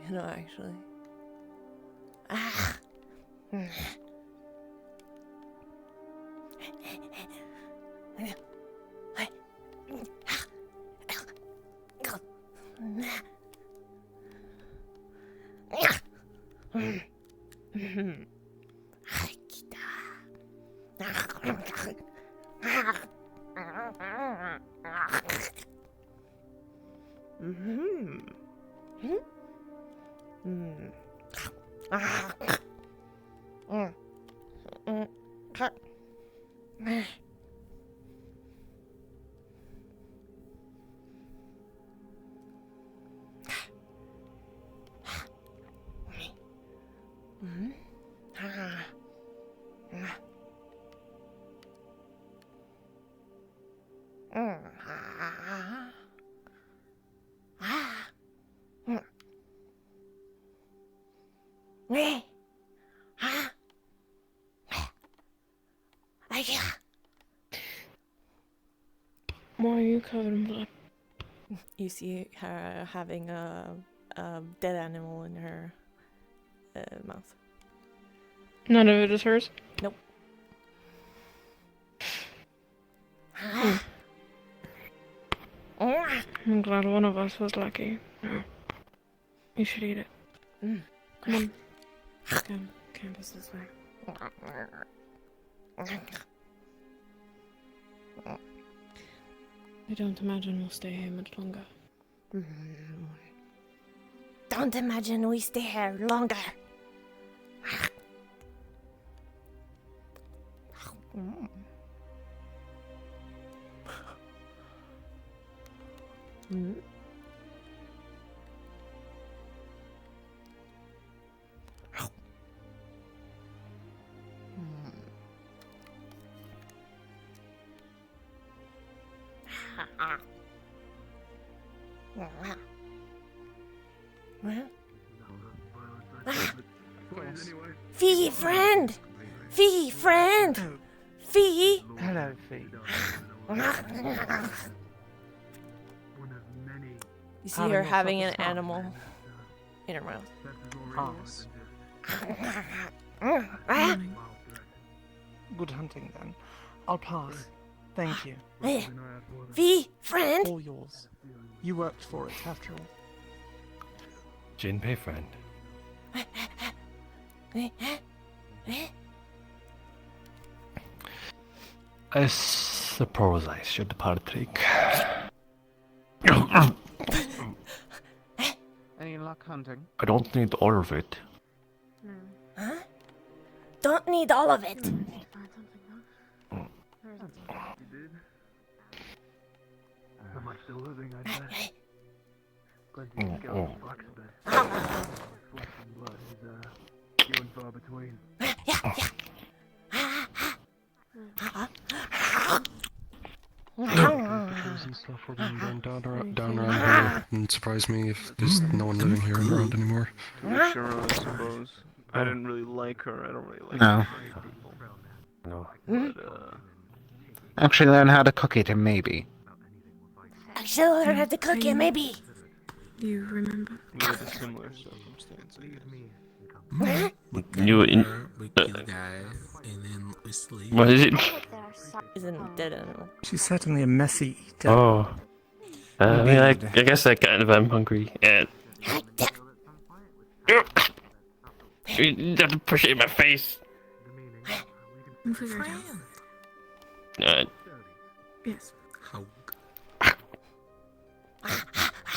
You know, actually. Why are you covered in blood? You see her having a dead animal in her mouth. None of it is hers? Nope. I'm glad one of us was lucky. You should eat it. Come on. Campus this way. I don't imagine we'll stay here much longer. Don't imagine we stay here longer. Fee, friend! Fee, friend! Fee! Hello, Fee. You see her having an animal in her mouth. Pass. Good hunting, then. I'll pass. Thank you. Fee, friend! All yours. You worked for it, after all. Jinpei friend. I suppose I should partake. Any luck hunting? I don't need all of it. Huh? Don't need all of it. Am I still living, I guess? Plenty of Oh. skeleton bucks, but flesh and blood is few and far between. Pictures and stuff were being burned down around here. Wouldn't surprise me if there's no one living here around anymore. Sure, I suppose. I didn't really like her. I don't really like No. people. No. But, Actually learn how to cook it and maybe. Actually learn how to cook it, maybe. You remember? we had a similar circumstance, I guess. You in. We kill guys and then we sleep. What is it? Isn't dead animal. She's certainly a messy eater. Oh. I mean, I guess I kind of am hungry. And. You have to push it in my face. We'll figure it out. Yes. How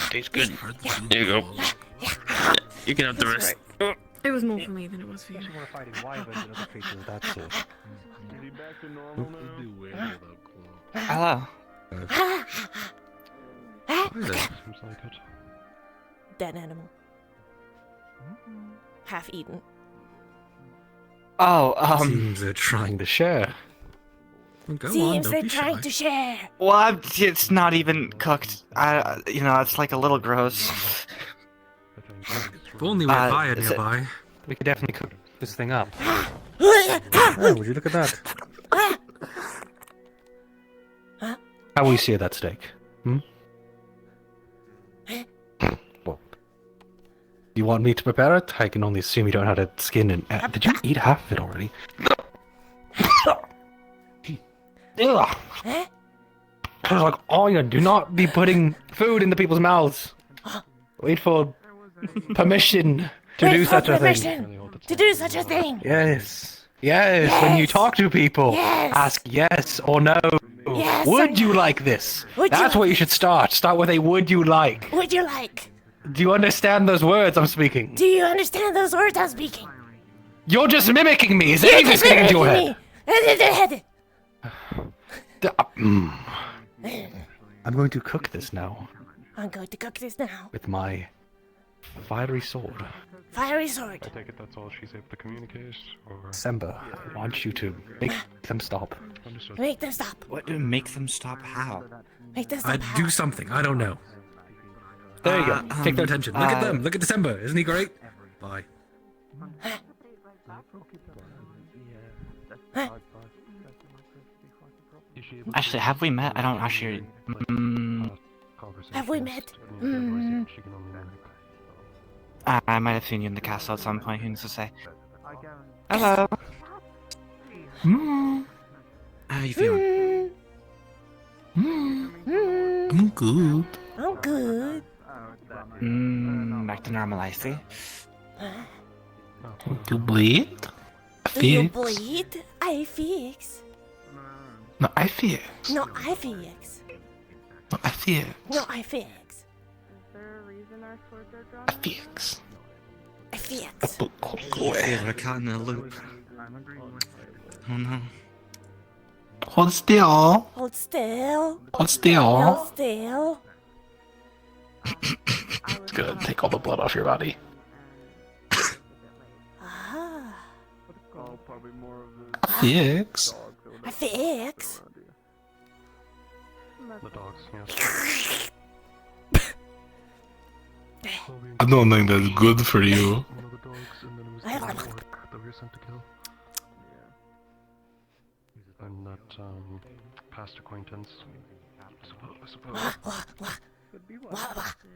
Tastes good. There you go. You can have the rest. It was more for me than it was for you. We're fighting wyverns and other creatures, that's it. Is he back to normal now? do wear without clothes? Hello. Seems like it. dead animal. Half eaten. Oh, Seems they're trying to share. Well, go on, Seems don't they're be trying shy. to share. well, it's not even cooked. It's like a little gross. If only we had fire is it- nearby. We could definitely cook this thing up. Oh, would you look at that? How will you sear that steak? Well, you want me to prepare it? I can only assume you don't know how to skin and... did you eat half of it already? Ugh. Like, oh, you do not be putting food into people's mouths. Wait for permission to Wait do for such a thing. permission to do such a thing. Yes. Yes, when you Yes. talk to people, Yes. ask yes or no. Yes Would or you no. like this? Would you That's like where you should start. Start with a would you like. Would you like? Do you understand those words I'm speaking? Do you understand those words I'm speaking? You're just mimicking me. Is You're anything just getting into your mimicking head? me. I'm going to cook this now I'm going to cook this now. with my fiery sword. Fiery sword. I take it that's all she's able to communicate, or... Semba, I want you to make them stop. Make them stop. What do make them stop? How? Make them stop. I'd do something. I don't know. There you go. Take their attention. Look at them. Look at December. Isn't he great? Bye. Actually, have we met? I don't actually. Have we met? I might have seen you in the castle at some point. Who knows to say? Hello. How you feeling? I'm good. I'm good. Back to normal, I see. Do you bleed? Do you bleed? I fix. No, I fix. No, I fix. No, I fix. No, I fix. I fix. I fix. We're caught in a loop. Oh no. Hold still. Hold still. Hold still. Hold still. Good. Take all the blood off your body. Ah. Probably more of the I fix. I fix. The dogs, yes. I don't think that's good for you. One of the dogs, and then it was the orc that we were sent to kill. And that, past acquaintance. I suppose.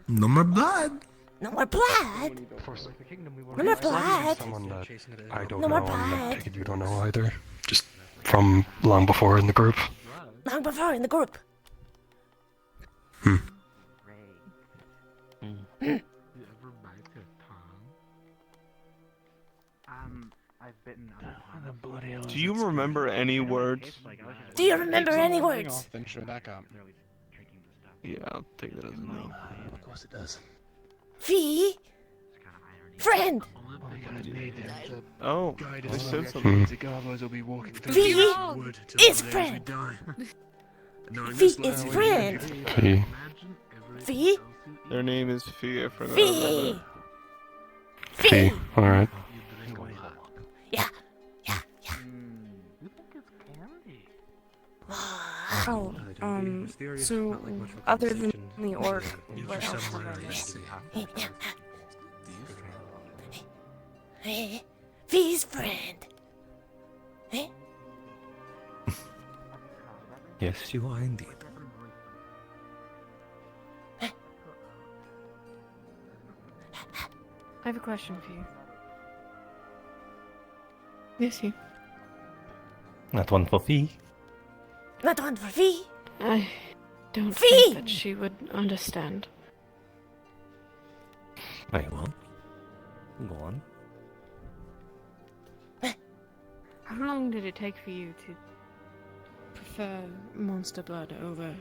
No more blood. No more blood. Force of the kingdom, we No more blood. Someone that I don't No know, more and I blood. take it you don't know either. Just from long before in the group. Long before in the group. I've bitten on Do you remember any words? Do you remember any words? Yeah, I'll take that as a no. Of course it does. Fee? Friend? Oh, they said something. Fee is friend. Fee is friend. Okay. Fee? Their name is Fee. I forgot. Fee. Okay, Fee. alright. Yeah. Yeah. Yeah. Oh, so other than the orc, what else have I missed? Fee's friend. Yes, you are indeed. I have a question for you. Yes, you. Not one for Fee. Not one for Fee. I don't Fee! think that she would understand. Very well. Go on. How long did it take for you to prefer monster blood over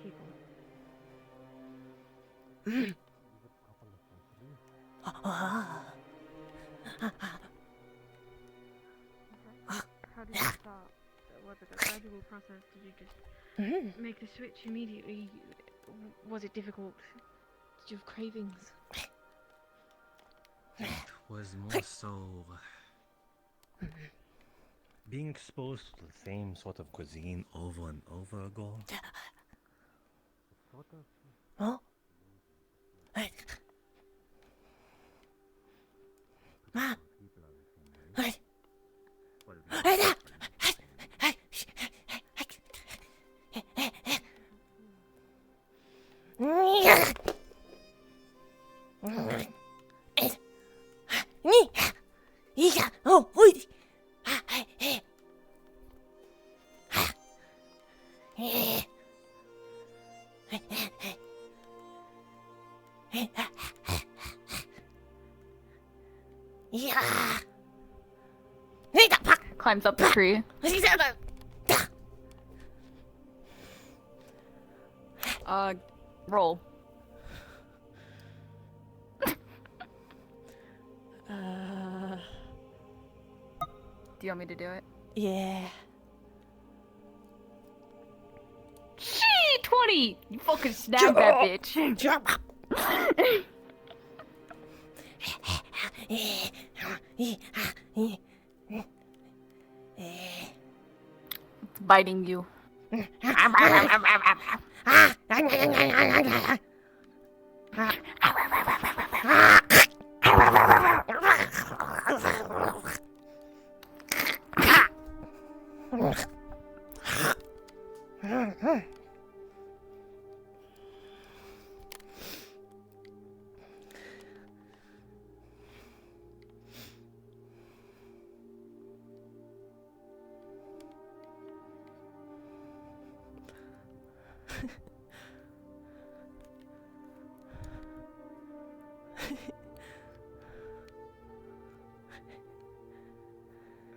people? How did you start? Was it a gradual process? Did you just make the switch immediately Was it difficult? Did you have cravings? It was more so being exposed to the same sort of cuisine over and over ago. Oh? Hey. Ma. Hey. Hey there. Hey. Oh, oi. Yeah. Climbs up the tree. Roll. Do you want me to do it? Yeah. Shit, 20! You fucking snagged that bitch. Jump. It's biting you.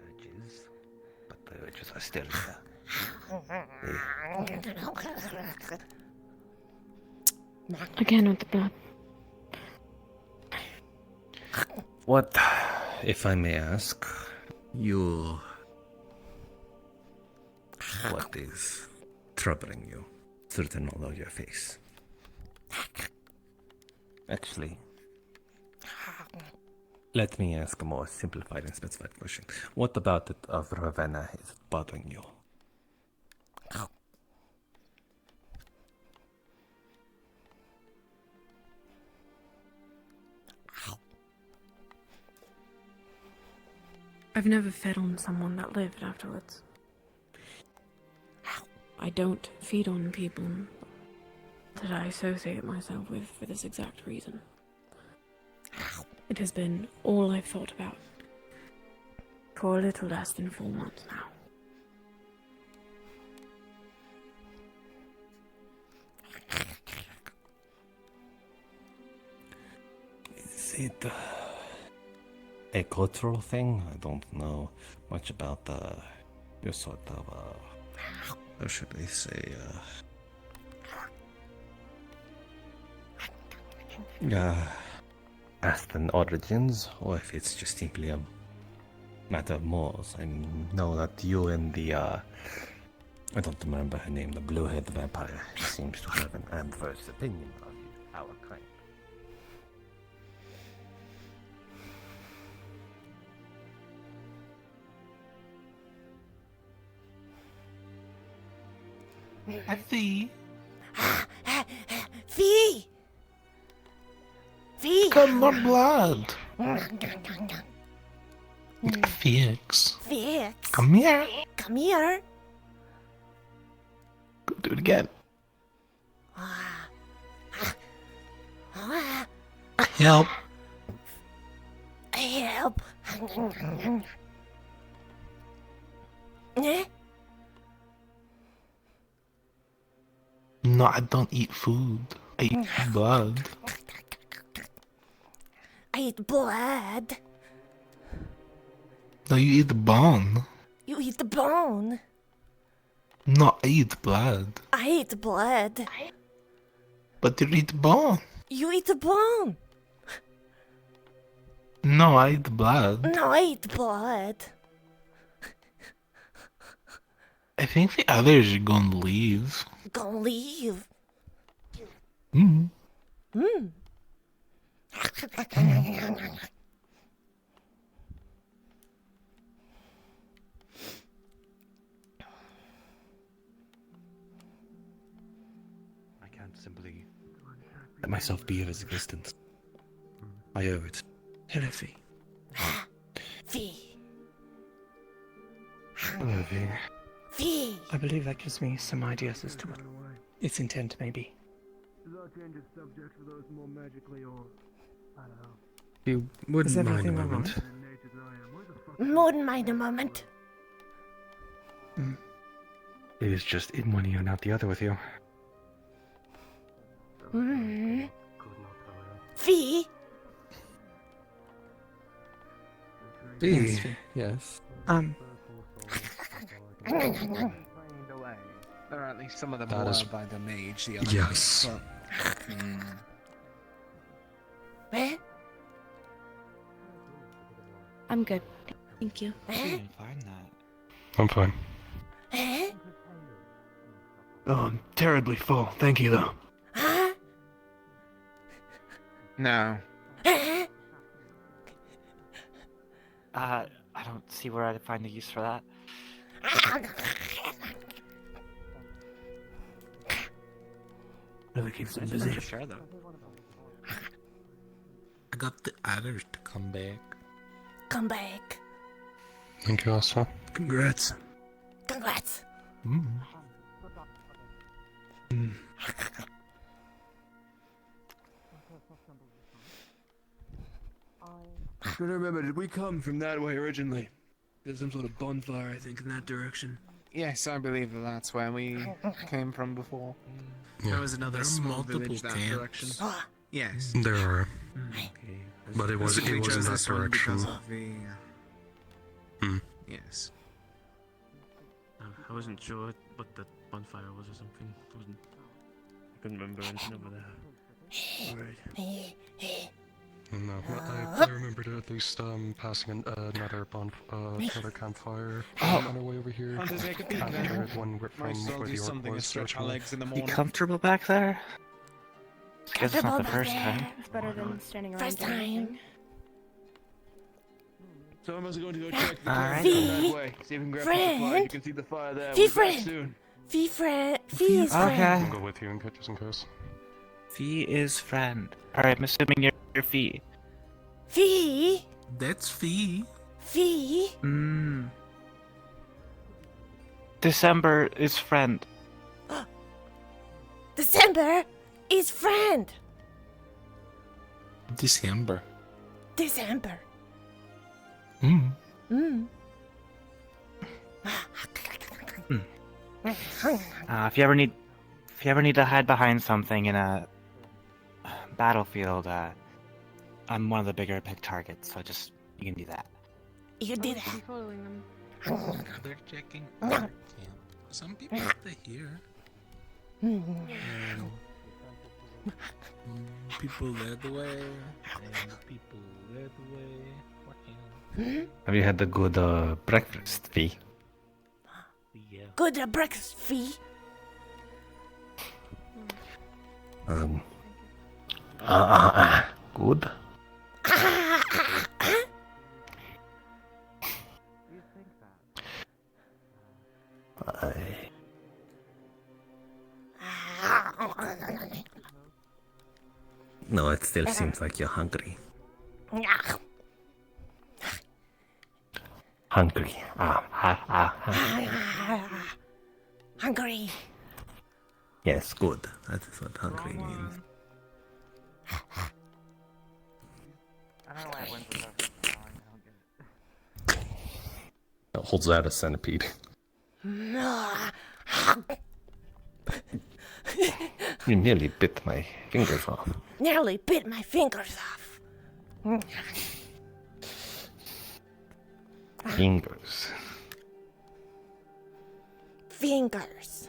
Urges, but the urges are still there. Again with the blood. What, if I may ask, you... What is troubling you? Written all over your face. Actually, let me ask a more simplified and specified question. What about it of Ravenna is bothering you? I've never fed on someone that lived afterwards. I don't feed on people that I associate myself with for this exact reason. It has been all I've thought about for a little less than 4 months now. Is it a cultural thing? I don't know much about your sort of, how should I say, Aston origins, or if it's just simply a matter of morals. I know that you and the, I don't remember her name, the blue-haired vampire, seems to have an adverse opinion of our kind. Fee. Fee! Fee! Come more blood. Felix. Felix! Come here. Come here! Go do it again. Help. Help! Eh? No, I don't eat food. I eat blood. I eat blood. No, you eat the bone. You eat the bone. No, I eat blood. I eat blood. But you eat the bone. You eat the bone. No, I eat the blood. No, I eat blood. I think the others are going to leave. Gonna leave. Mm. Mm. I can't simply let myself be of his existence. I owe it. Hello, Fee. Fee. Hello, V. Fee. I believe that gives me some ideas as to what its intent may be. Does that change the subject for those more magically or I don't know. You wouldn't Is mind a everything all moment. Natured than I am. Where the fuck Wouldn't mind a moment. It is just in one ear and out the other with you. Mm. Fee. Yes, Fee. Yes. Or at least some of them That were is- by the mage, the other Yes. ones, Eh? I'm good. Thank you. You Eh? didn't find that. I'm fine. Eh? Oh, I'm terribly full. Thank you, though. Huh? No. Eh? I don't see where I'd find a use for that. Really keeps me I'm busy. not sure, though. I got the others to come back. Come back. Thank you, Asa. Congrats. Congrats. Trying to remember, did we come from that way originally? There's some sort of bonfire, I think, in that direction. Yes, I believe that's where we came from before. Yeah. There was another There are small multiple village that camps. direction. Yes. There are. Okay. But it was in We chose that this one direction. because of the. Hmm. Yes. I wasn't sure what the bonfire was or something. I couldn't remember anything over there. Alright. No, I remembered at least passing another another campfire on our way over here. Want to take a peek After then? it, one from Might as well where do the orc something and was stretch our originally. legs in the You morning. comfortable back there? Guess it's not the Comfortable first back time. It's better than standing around. First doing time. nothing. So I must going to go check the Alright. town down that way. See if we can grab some supplies. You Friend. can see the fire there. Fee We'll be back friend. soon. Fee friend. Fee is friend. I'll Okay. go with you in case, just in case. Fee is friend. Alright, I'm assuming you're Fee. Fee. That's Fee. Fee. Mmm. December is friend. December is friend. December. December. Mm. Mm. If you ever need to hide behind something in a battlefield, I'm one of the bigger pick targets, so you can do that. You did I'm following them. that. They're checking our camp. Some people stay here. People led the way, and the people led the way for him. Have you had the good breakfast, Fee? Yeah. Good breakfast, Fee. Good. No, it still seems like you're hungry. Hungry. Hungry. Yes, good. That is what hungry means. I don't know why I went with that song. I don't get it. It holds out a centipede. You nearly bit my fingers off. Nearly bit my fingers off. Fingers. Fingers.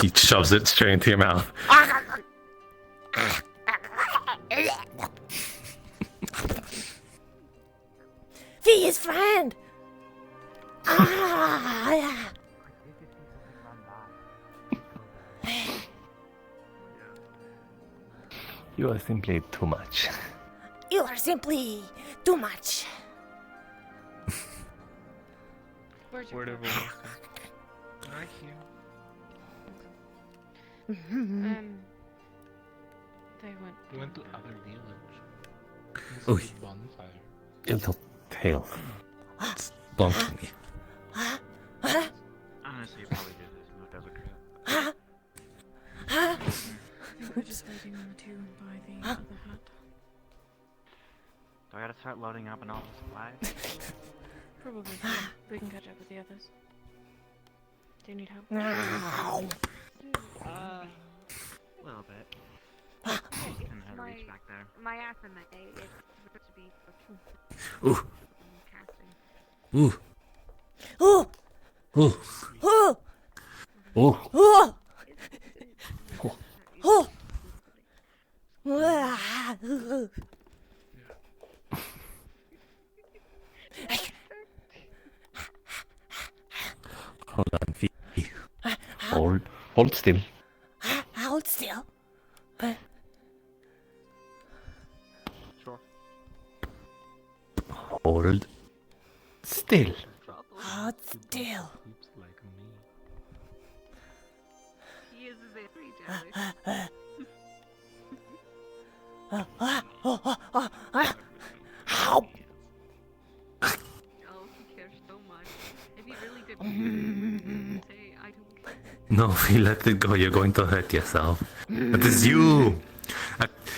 He shoves it straight into your mouth. You are simply too much. You are simply too much. Where'd you Where'd go? everyone else go? Right here. They went. We went to other village. This Oy. is a bonfire. Little tail. It's bonking me. Honestly, you probably did this moved as a crap. I think we're just waiting on to buy the other hat. Do I gotta start loading up on all the supplies? Probably so. We can catch up with the others. Do you need help? A little bit. Can I reach back there? My affirmate is supposed to be Ooh. casting. Ooh. Ooh. Ooh. Ooh. Ooh. Ooh. Ooh. Hold on, Fee. Hold still. Hold still. Sure. Hold still. Hold still. Sleeps like me. He is very jealous. How? Oh, he cares so much. If he really did say, I don't care. No, Fee, let it go. You're going to hurt yourself. That is you.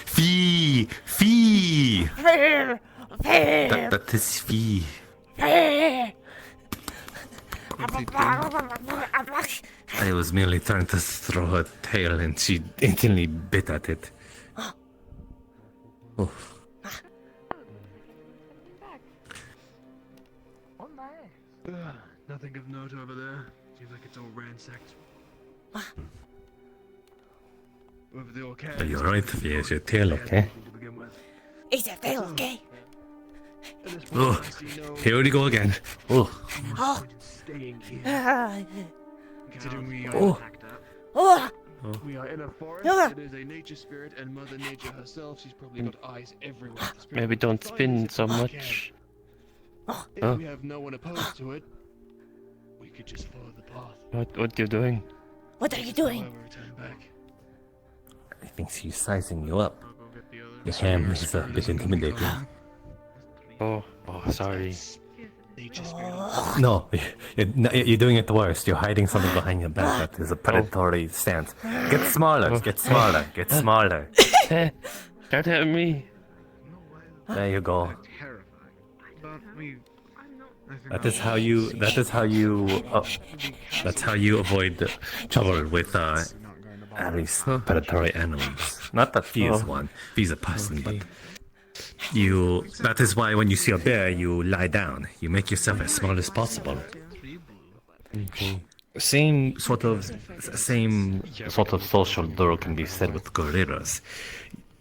Fee. Fee. That is Fee. I was merely trying to throw her tail and she instantly bit at it. Oh. Nothing of note over there. Seems like it's all ransacked. Over the old cat. Are you alright, Fee? Is your tail okay? Is your tail okay? Oh, here we go again. Oh. Oh. Staying here. Considering we Oh. are Oh. We are in a forest. Ah. It is a nature spirit, and Mother Nature herself, she's probably got eyes everywhere. The spirit Maybe will don't find spin us so if we much. can. If Huh? we have no one opposed to it, we could just follow the path. What you doing? What are you doing? However, return back. I think she's sizing you up. I'll go get the other. Your ham is a bit intimidating. Oh, sorry. Nature spirit. No, you're doing it worse. You're hiding something behind your back. That is a predatory stance. Get smaller, get smaller, get smaller. Don't hit me. There you go. Terrifying. But we. That's how you avoid trouble with at least predatory animals. Not that Fee is one. Fee's a person, but that is why when you see a bear, you lie down. You make yourself as small as possible. Same sort of social lure can be said with gorillas.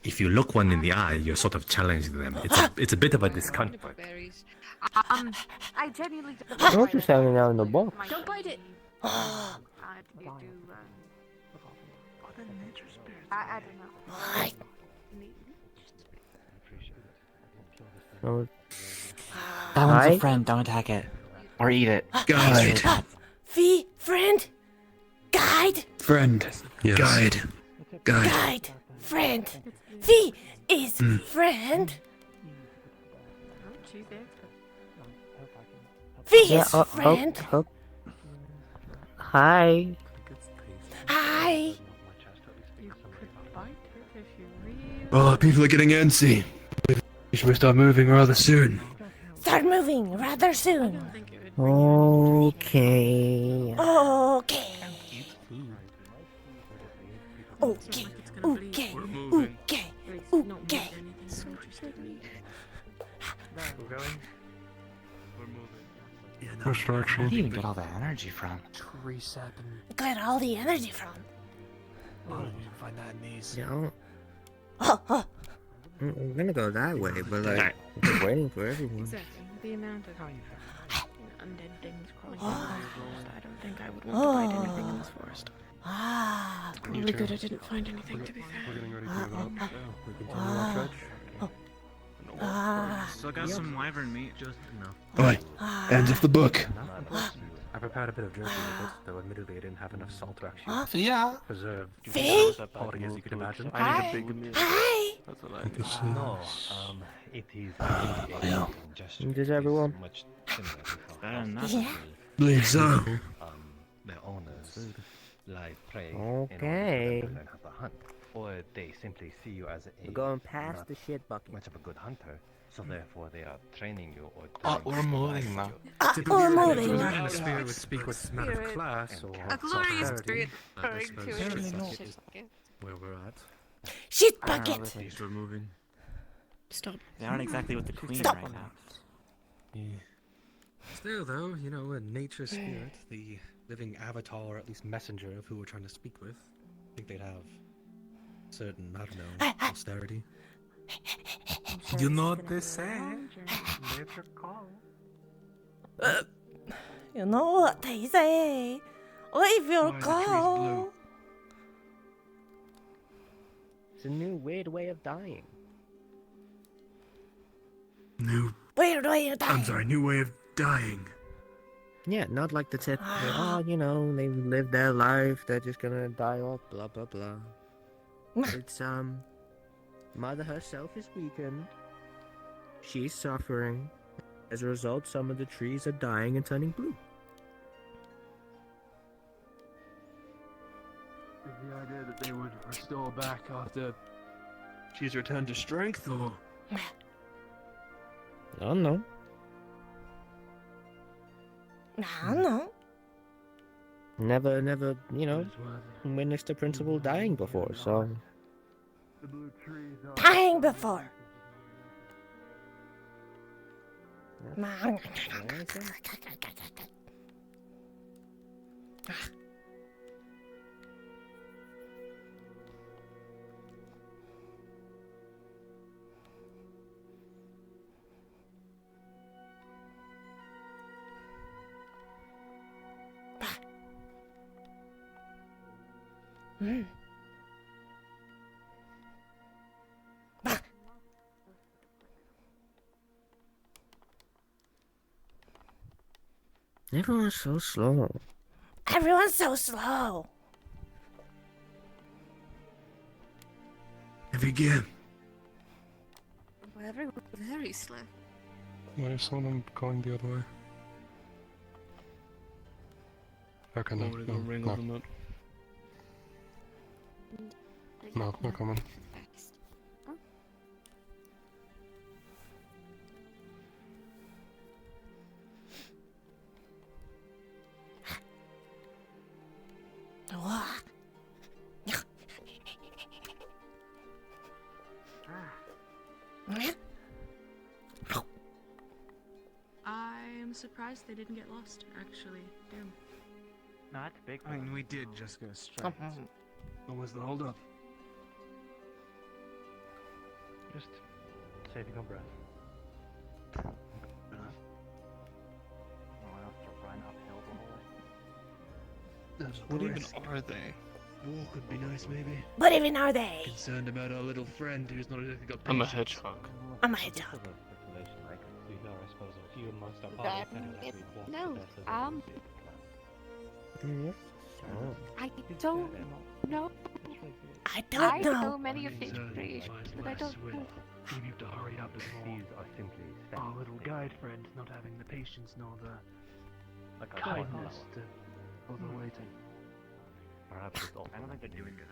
If you look one in the eye, you're sort of challenging them. It's a bit of a discomfort. I genuinely don't. Don't just hanging out in the box. Don't bite it. I don't know. No. That one's a friend, don't attack it. Or eat it. Guide. Fee, friend, guide, Friend. Yes. Guide. guide, friend. Fee is friend. Fee is friend. Hi. Hi. Oh, people are getting antsy. We should start moving rather soon. Start moving rather soon. Okay. Okay. Okay. Okay. Okay. Okay. We're going. We're moving. Where do you even get all that energy from? Got all the energy from. Oh, you can find that in these. Yeah. Oh. I'm gonna go that way, but like, I'm waiting for everyone. Exactly. The amount of undead things crawling Oh. around the forest, I don't think I would want to bite anything in this forest. Ah. Really good I didn't find anything, to be fair. We're getting ready to move out, so we continue our trudge. Still got some wyvern meat, just enough. Alright, end of the book. I prepared a bit of jerky with it, though admittedly I didn't have enough salt to actually Yeah. preserve Fee? quality as you could imagine. I need a big meal. Hi. That's what I need. No, it is Yeah. Does everyone? much similar to how Better than that. Yeah. Believe so. their owners lie prey Okay. in order to learn how to hunt, or they simply see you as a Going past not the shit bucket. much of a good hunter, so therefore they are training you or Oh, trying we're to moving advise now. you. We're If moving. the spirit would speak with man of class or A glorious spirit I referring to suppose it. that's Shit bucket. where we're at. Shit bucket. At least we're moving. Stop. They aren't exactly with the queen Stop. right now. Still, though, you know, a nature spirit, the living avatar or at least messenger of who we're trying to speak with, I think they'd have certain, I don't know, posterity. You know what they say? Nature call. You know what they say. Leave your Why are the trees call. blue? It's a new weird way of dying. Weird way to die. New way of dying. Yeah, not like the typical, oh, you know, they live their life, they're just gonna die off, blah, blah, blah. It's, Mother herself is weakened. She's suffering. As a result, some of the trees are dying and turning blue. The idea that they would restore back after she's returned to strength, or I don't know. No. Never, you know, witnessed a principal dying before, so... the blue trees are Dying before. Everyone's so slow. Everyone's so slow. Have you again? Well, everyone's very slow. I saw them going the other way. Okay, no, Want me to go wrangle them up? no, they're coming. I'm surprised they didn't get lost, actually. Damn. No, that's big. I mean, we did just go straight. What was the holdup? Just saving our breath. What even are they? Walk would be nice, maybe. What even are they? Concerned about our little friend who's not exactly got I'm a patience. hedgehog. I'm a hedgehog. No, I don't know. I I don't know know. many of his creations, but I don't know. We need to hurry up before our little guide friend not having the patience nor the kindness to bother waiting. Perhaps it's all. I don't think they're doing good.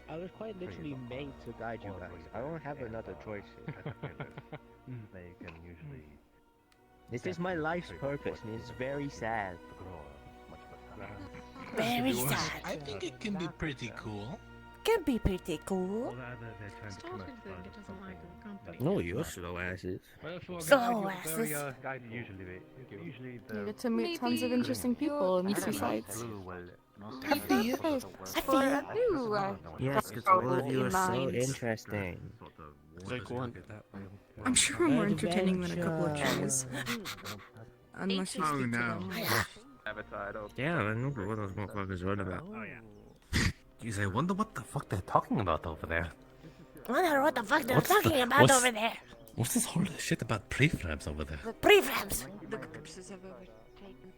I was quite literally made to guide you guys. I don't have another choice. They can usually This is my life's purpose, and it's very sad. Very sad. I think it can be pretty cool. Can be pretty cool. Started think it doesn't like the company. No, you're slow asses. Slow asses. Usually You get to meet tons of interesting people and see sights. I feel for a new Yes, because all of you are so interesting. Like one. I'm sure I'm more entertaining than a couple of cherries. Unless you Oh, speak to no. them. Yeah, I know what those motherfuckers are about. Oh yeah. Jeez, I wonder what the fuck they're talking about over there. I wonder what the fuck they're What's the- talking about what's- over there. What's this whole shit about prefabs over there? Prefabs. The corpses have overtaken.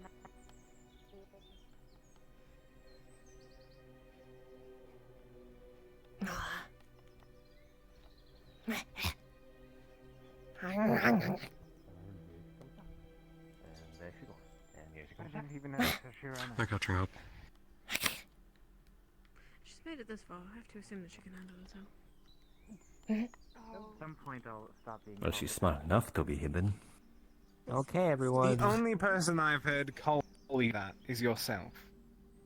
They're catching up. She's made it this far. I have to assume that she can handle herself. At some point I'll stop being. Well, she's smart enough to be hidden. Okay, everyone. The only person I've heard call you that is yourself.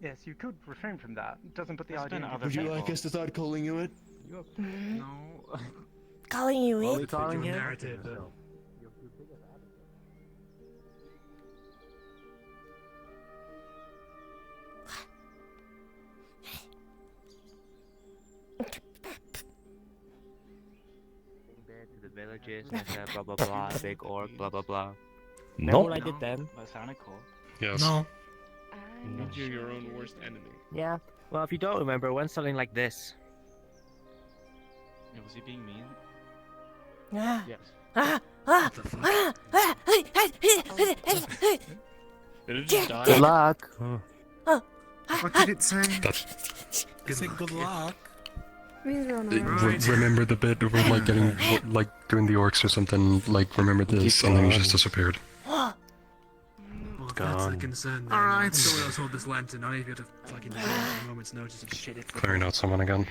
Yes, you could refrain from that. It doesn't put the There's idea. been into other Would you people. like us to start calling you it? No. Calling you What are we it? calling him? narrative. To the villages and said blah blah blah, big orc, blah blah blah. Remember No. what I did then? That sounded cool. Yes. No. You're your own worst enemy. Yeah. Well, if you don't remember, it went something like this. Yeah, was he being mean? Ah. Yes. Ah. Ah. Ah. Ah. Did it just die? Good luck. What did it say? Say good luck. Remember the bit where like getting like doing the orcs or something. Like remember this, and then he just disappeared. Ah. Well, if that's the Gone. concern, then Alright. someone else hold this lantern. I have you to fucking die at a moment's notice of shit. Clearing out someone again.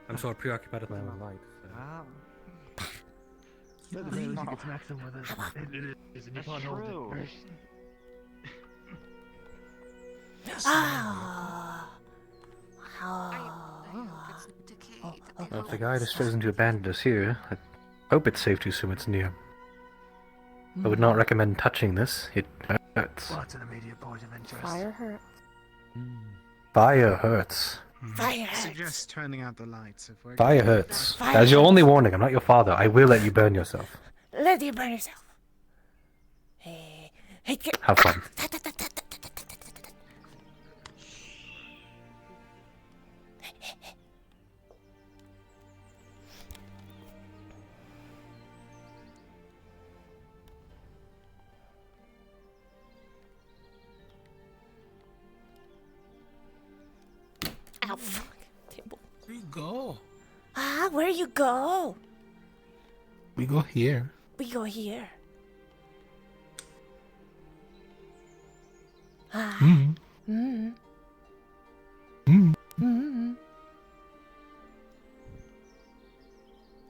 I'm so preoccupied with my own life. At the very least you could smack someone with it. It is, and you can't hold true. it. Ah. Well, if the guide has chosen to abandon us here, I hope it's safe to assume it's near. I would not recommend touching this. It hurts. What's an immediate point of interest? Fire hurts. Fire hurts. Fire. Suggest turning out the lights if we're. Fire hurts. Fire As your hurts. only warning, I'm not your father. I will let you burn yourself. Let you burn yourself. Hey. Hey. Have fun. Ow, fuck. Table. Where you go? Ah, where you go? We go here. We go here. Ah. Mm. Mm. Mm. Mm.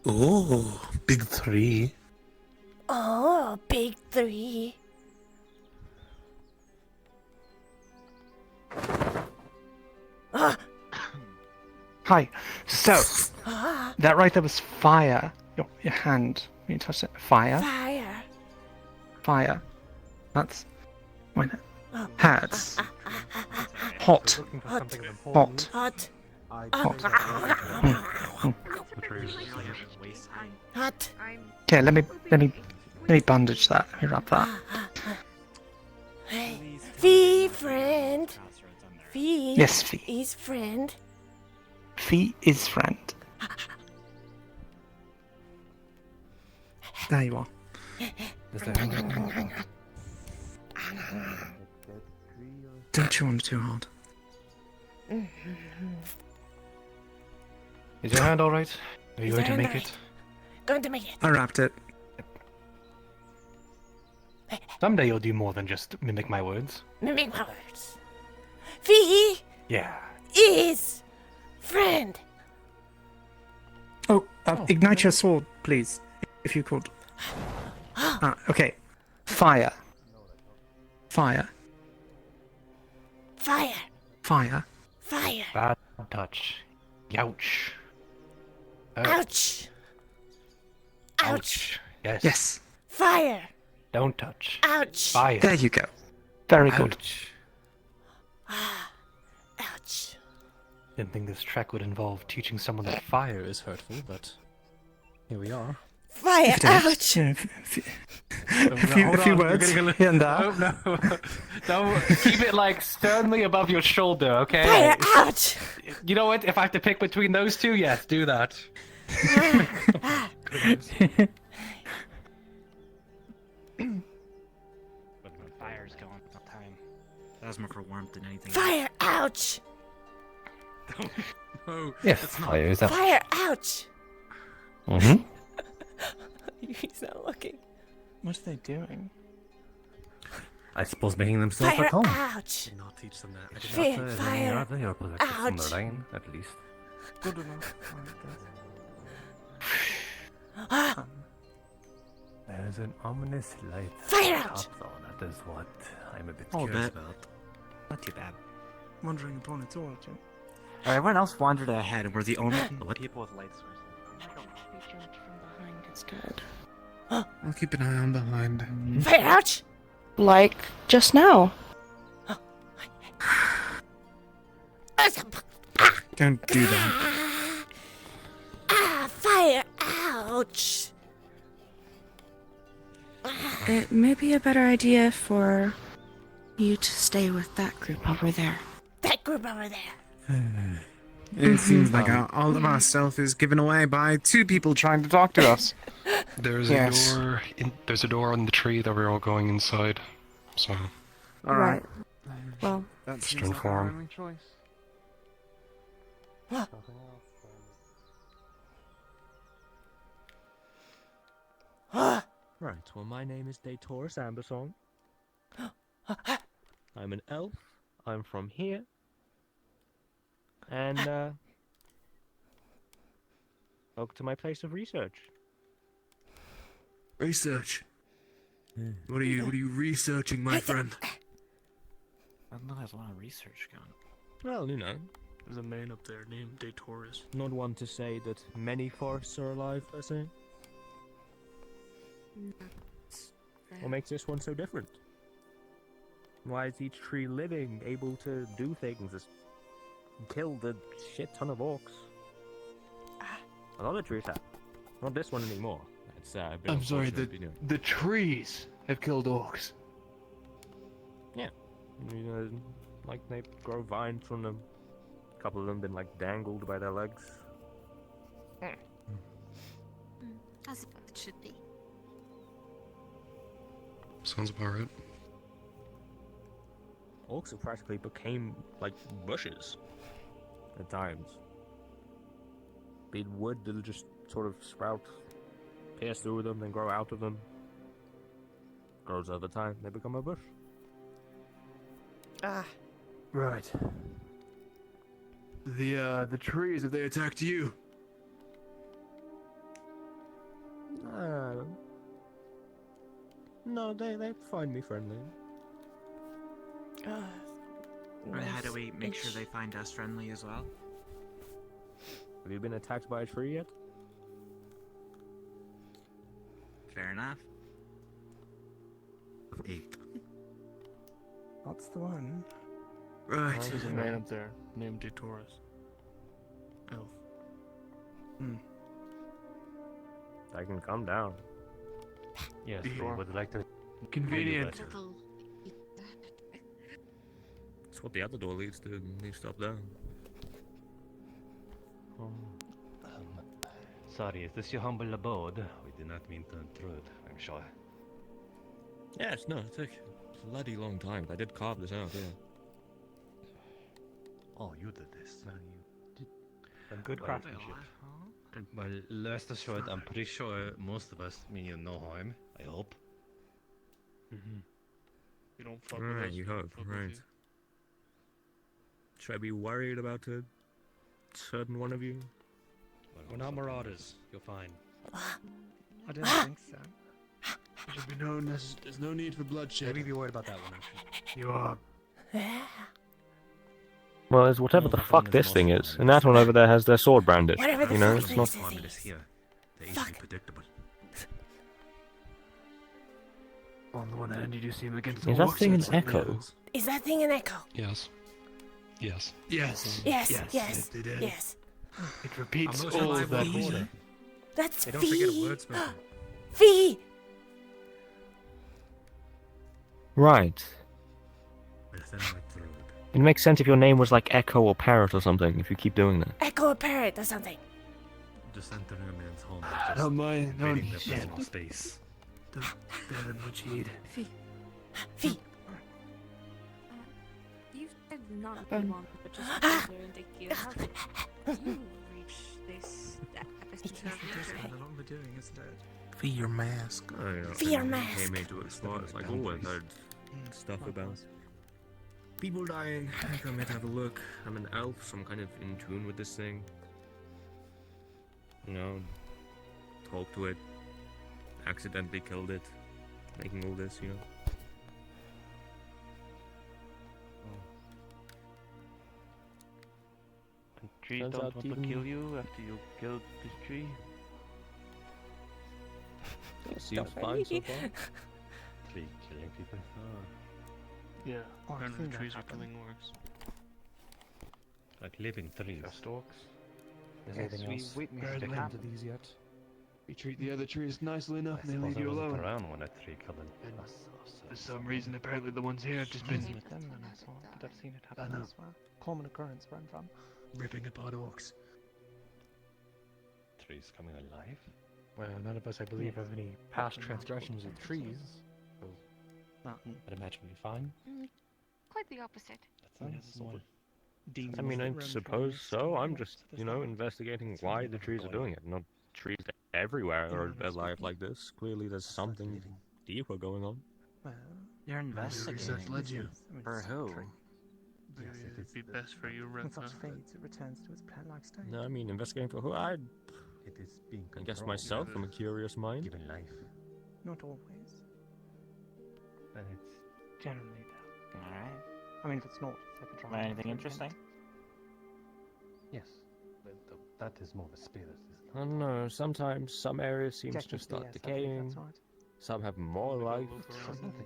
Oh, big three. Oh, big three. Ah. Hi. So, Ah. that right there was fire. Your hand, when you touched it. Fire. Fire. Fire. That's. Wait. Oh. Hats. Hot. Hot. Hot. Hot. Hot. Hot. Okay, let me bandage that. Let me wrap that. Hey. Fee friend. Fee. Yes, Fee. Is friend. Fee is friend. There you are. Don't you want it too hard? Is your hand alright? Are you Is going to your make hand it? Going to make it. I wrapped it. Someday you'll do more than just mimic my words. Mimic my words. Fee Yeah. is friend. Oh, ignite your sword, please, if you could. Okay. Fire. Fire. Fire. Fire. Fire. Bad touch. Youch. Ouch. Ouch. Yes. Yes. Fire. Don't touch. Ouch. Fire. There you go. Very good. Ouch. Didn't think this trek would involve teaching someone that fire is hurtful, but here we are. Fire! Ouch! A few words here and there. No. Don't keep it like sternly above your shoulder, okay? Fire! Ouch! You know what? If I have to pick between those two, yes, do that. Fire's going all the time. That's more for warmth than anything. Fire! Ouch! No, Yeah, that's not. fire is that. Fire! Ouch! Mm-hmm. He's not looking. What are they doing? I suppose making themselves Fire! at home. Ouch! Did not teach them that. I did Fire! not. Fire! They are protected from the Ouch! rain, at least. Good enough. There's an ominous light. Fire at the out! top, though. That is what I'm a bit Oh, curious that- about. Not too bad. Wandering upon its origin. Everyone else wandered ahead, and we're the only people with light sources. Be judged from behind instead. I'll keep an eye on behind. Fire! Ouch! Like just now. Don't do that. Fire! Ouch! It may be a better idea for you to stay with that group over there. That group over there. It seems like all of our self is given away by two people trying to talk to us. There's Yes. a door. There's a door on the tree that we're all going inside. So All right. Well, That Just seems like inform. our only choice. Right, well, my name is Daytaurus Ambersong. I'm an elf. I'm from here. And, welcome to my place of research. Research. What are you researching, my friend? I don't know. There's a lot of research going. Well, you know, There's a man up there named Daytaurus. not one to say that many forests are alive, per se. What makes this one so different? Why is each tree living, able to do things, as kill the shit ton of orcs? A lot of trees have. Not this one anymore. It's been I'm sorry, unfortunate, you know. the trees have killed orcs. Yeah. You know, like they grow vines from them. A couple of them been like dangled by their legs. As it should be. sounds about right. Orcs have practically became like bushes at times. Be wood that'll just sort of sprout, pierce through them, then grow out of them. Grows over time, they become a bush. Right. The trees, have they attacked you? No, they find me friendly. Right, how do we make sure they find us friendly as well? Have you been attacked by a tree yet? Fair enough. 8. That's the one. Right. There's a man up there named Daytaurus. Elf. I can come down. Yes, we would like to. Convenient. That's what the other door leads to. You stop there. Sorry, is this your humble abode? We did not mean to intrude, I'm sure. Yes, no, it took a bloody long time. I did carve this out, yeah. Oh, you did this. Some good Well, craftsmanship. Well, rest assured, I'm pretty sure most of us mean you no harm, I hope. You don't fuck with Right, us. you we don't hope, fuck with right. you. Should I be worried about a certain one of you? We're not marauders. You're fine. I don't think so. There should be there's no need for bloodshed. Maybe be worried about that one, actually. You are. Well, it's whatever the fuck this thing is. And that one over there has their sword brandished. Whatever the You know, fuck it's not... this Harm is. is here. They're Fuck. easily predictable. On the one hand, you do seem against the Is that orcs, thing an that's something echo? else. Is that thing an echo? Yes. Yes. Yes. Yes, yes, it is. yes. It repeats I'm all not of that sure. order. That's They don't Fee. forget a word spoken. Fee. Right. It makes sense if your name was like Echo or Parrot or something, if you keep doing that. Echo a parrot or something. Just entering a man's home. Oh my, no invading their shit. personal space. Don't spare them much heed. Fee. You said not be one, but just further into how did you reach this episode? A lot of the doing, isn't it? Fee your mask. Fear mask. Came here to explore. It's like always heard stuff about people dying. I think I might have a look. I'm an elf, so I'm kind of in tune with this thing. You know, talk to it. Accidentally killed it. Making all this, you know. And trees Turns don't out want to even- kill you after you killed this tree. Seems fine so far. Tree killing people. Yeah, Oh, I've apparently seen the that trees are happen. killing orcs. Like living trees. Just orcs. Is Yes, anything we else? witnessed Barely it been to happen. these yet. You treat the other trees nicely enough, I and they suppose leave I you wasn't alone. around when that tree killed him. And for some reason, apparently the ones here have just been with them and I saw, but I've seen it I happen know. elsewhere. Common occurrence where I'm from. ripping apart orcs. Trees coming alive? Well, none of us, I believe, have any past transgressions with trees. So, I'd imagine we'd be fine. Quite the opposite. That's not Demons I mean, that I run from suppose us. so. I'm just, you know, investigating why the trees are doing it. Not trees everywhere are alive like this. Clearly there's something deeper going on. Well, You're Where your research investigating. led you. For who? Maybe it'd be best for you, when such Renfa. fades, it returns to its plant-like state. No, I mean, investigating for who? It is being I guess controlled, myself. I'm a curious mind. given life. Not always. And it's Generally, though. Alright. I mean, if it's not, it's like a drama. Anything interesting? yes. That is more of a spirit, isn't I don't know. Sometimes some areas seem to Technically, just start yes, I believe decaying. that's right. Some have more life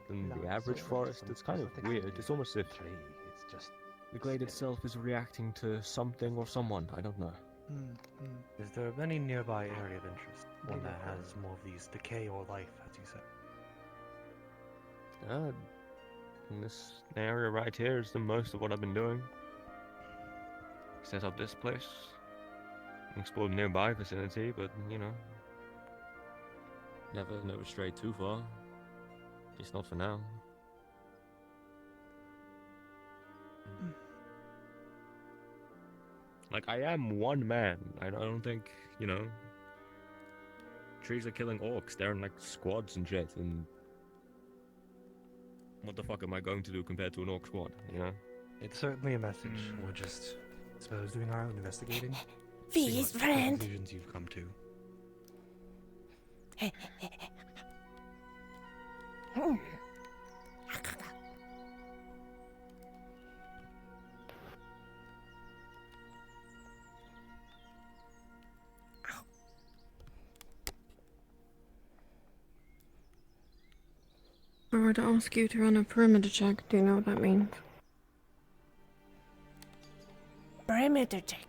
than the average forest. It's kind of weird. It's almost as if tree. It's just the glade itself is reacting to something or someone. I don't know. Mm-hmm. Is there any nearby area of interest? One that has more of these decay or life, as you said? In this area right here is the most of what I've been doing. Set up this place, explore the nearby vicinity, but you know, never strayed too far. At least not for now. Like, I am one man. I don't think, you know, trees are killing orcs. They're in like squads and shit, and what the fuck am I going to do compared to an orc squad, you know? It's certainly a message. We're just, I suppose, doing our own investigating. Fee's seeing what friend. conclusions you've come to. If I were to ask you to run a perimeter check, do you know what that means? Perimeter check.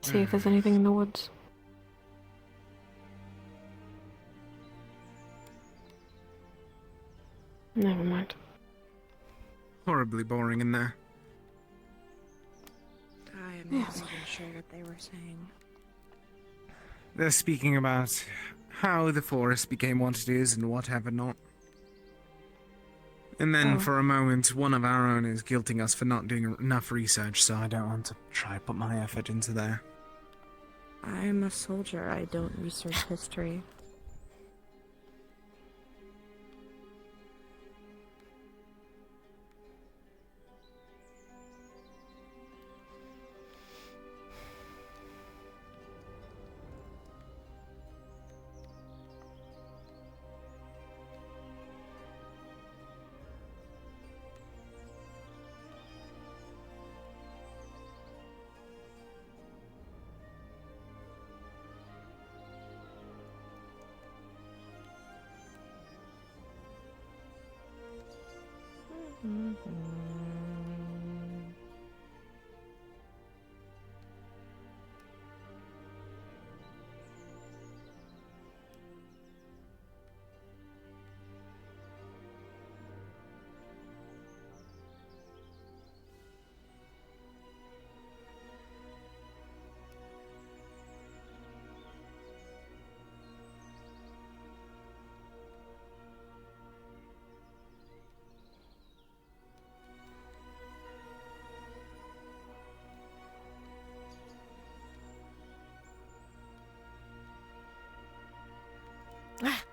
See if there's anything in the woods. Never mind. Horribly boring in there. I am not even sure what they were saying. They're speaking about how the forest became what it is and what have not. And then Oh. for a moment, one of our own is guilting us for not doing enough research, so I don't want to try put my effort into there. I'm a soldier. I don't research history. What?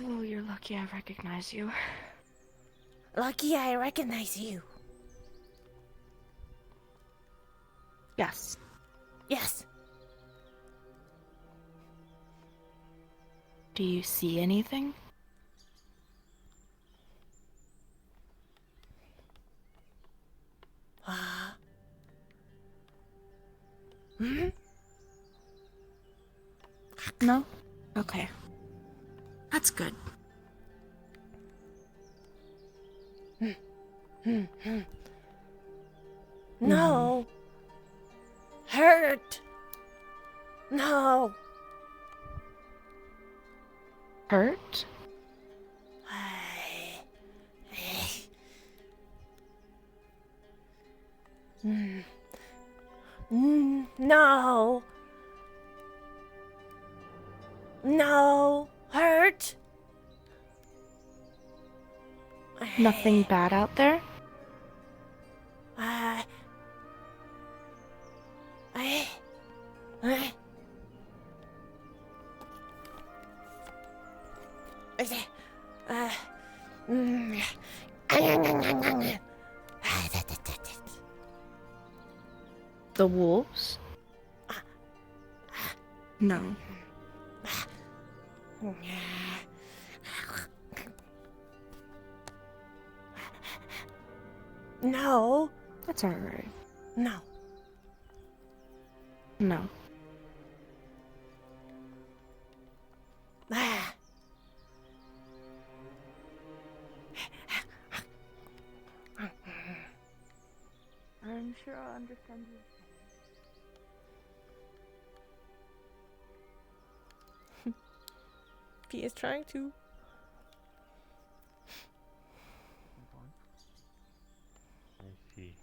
Oh, you're lucky I recognize you. Lucky I recognize you. Yes. Yes. Do you see anything? Hmm? No? Okay. That's good. No. Hurt. No. Hurt? No. No. Hurt. Nothing bad out there? The wolves? No. No. That's alright. No. No. I'm sure I'll understand you. He is trying to. I see.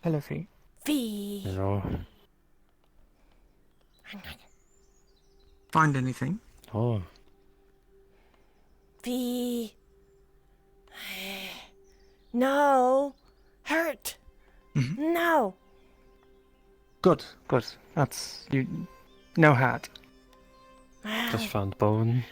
Hello, Fee. Fee. Hello. Find anything? Oh. Fee. No. Hurt. No. Good, good. That's you. No hat. Just found bone.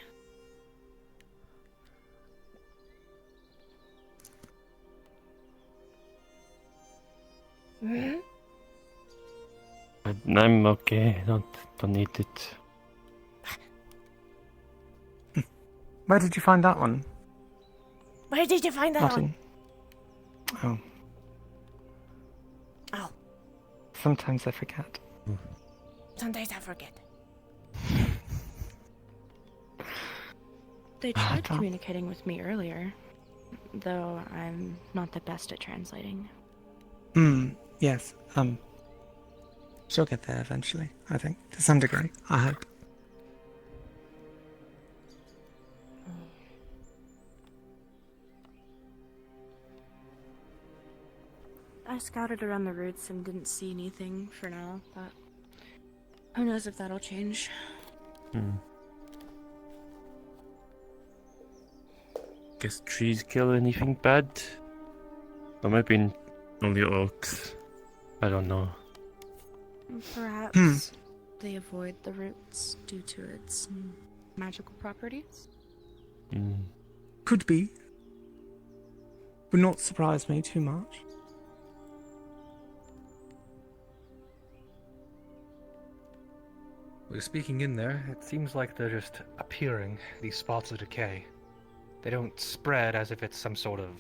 I'm okay. Don't need it. Where did you find that one? Where did you find that Nothing. one? Oh. Oh. Sometimes I forget. Sometimes I forget. They tried communicating with me earlier, though I'm not the best at translating. Yes. She'll get there eventually, I think. To some degree, I hope. I scouted around the routes and didn't see anything for now, but who knows if that'll change. Guess trees kill anything bad? Or maybe only orcs. I don't know. Perhaps they avoid the roots due to its magical properties? Could be. Would not surprise me too much. We're speaking in there, it seems like they're just appearing, these spots of decay. They don't spread as if it's some sort of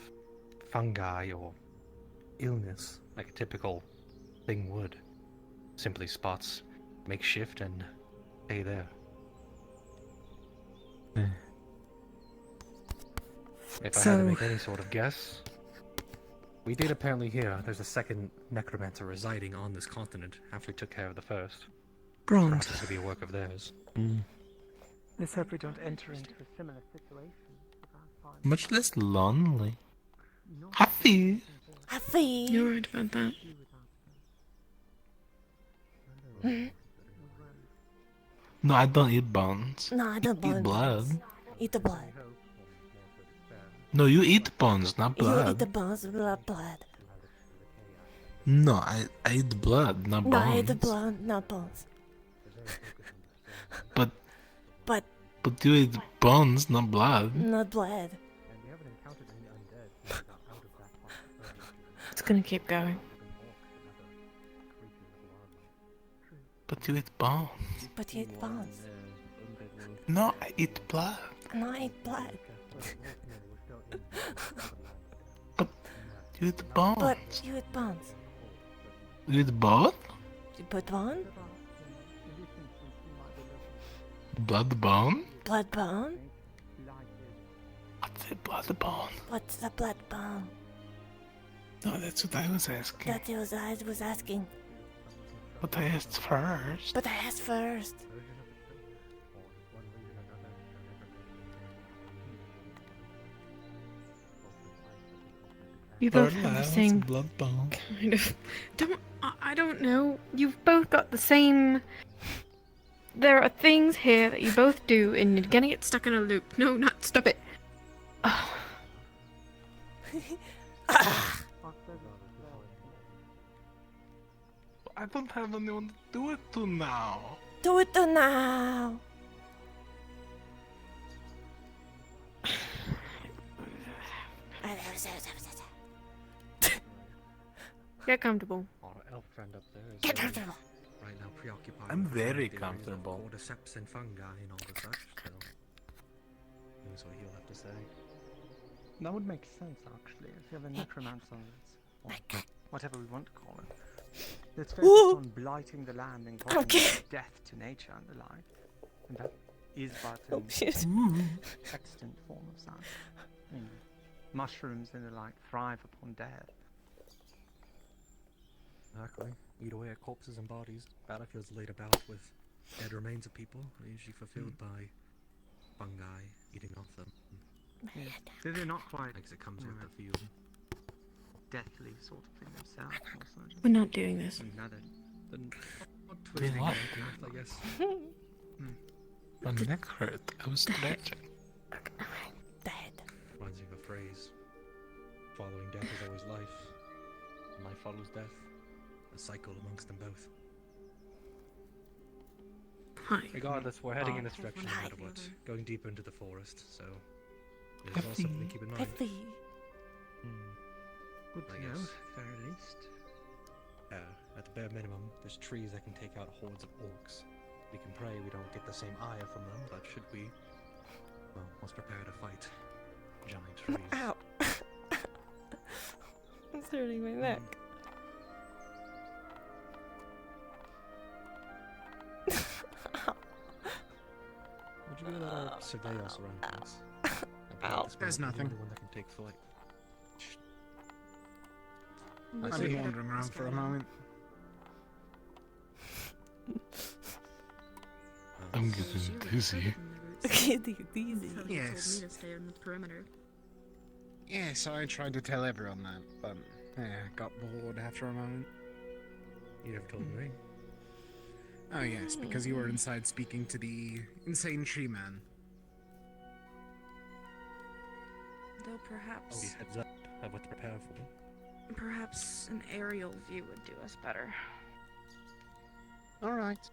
fungi or illness, like a typical thing would. Simply spots, makeshift, and stay there. If I had to make any sort of guess, we did apparently hear there's a second necromancer residing on this continent after we took care of the first. Grant. Perhaps this would be a work of theirs. Let's hope we don't enter into a similar situation. Much less lonely. Happy. Happy. You're right about that. No, I don't eat bones. No, I don't Eat blood. Eat the blood. No, you eat bones, not You eat blood. the bones, blood. No, I eat blood, not No, bones. I eat the blood, not bones. But But you eat bones, not blood. not blood. It's gonna keep going. But you eat bones. But you eat bones. No, I eat blood. No, I eat blood. You eat bones. But you eat bones. You eat both? You put bone? Blood bone? Blood bone? What's a blood bone? What's a blood bone? No, that's what I was asking. That was I was asking. But I asked first. But I asked first. You both have the What's a same blood bone? kind of. I don't know. You've both got the same. There are things here that you both do, and you're gonna get stuck in a loop. No, not stop it. I don't have anyone to do it to now. Do it now. Get comfortable. Our elf friend up there is Get comfortable. right now preoccupied. I'm with very theories of comfortable. cordyceps and fungi and all the such, so here's what he'll have to say. That would make sense, actually, if you have a necromancer, or whatever we want to call it. That's focused on blighting the land and causing death to nature and the like. And that is but an extant form of that. I mean, mushrooms and the like thrive upon death. Exactly. Eat away at corpses and bodies. Battlefields laid about with dead remains of people are usually fulfilled by fungi eating off them. Yeah. They're not quite Like it comes with the field. deathly sort of thing themselves. Also, just We're not doing this. another. Then We what? I guess. My neck hurt. I was stretching. Reminds me of a phrase. Following death is always life. And life follows death. A cycle amongst them both. Hi. Regardless, we're heading in this direction no matter what. Going deeper into the forest, so there's also something to keep in mind. Good to know, very least. At the bare minimum, there's trees that can take out hordes of orcs. We can pray we don't get the same ire from them, but should we, well, let's prepare to fight giant trees. Ow. It's hurting my neck. Would you be able to survey our surroundings? Ow. There's nothing. The one that can take flight. I've been wandering around for a moment. I'm getting dizzy. Yes. To stay on the perimeter. Yeah, so I tried to tell everyone that, but got bored after a moment. You never told me. Oh yes, because you were inside speaking to the insane tree man. Though perhaps, Heads up, have what to prepare for. perhaps an aerial view would do us better. Alright.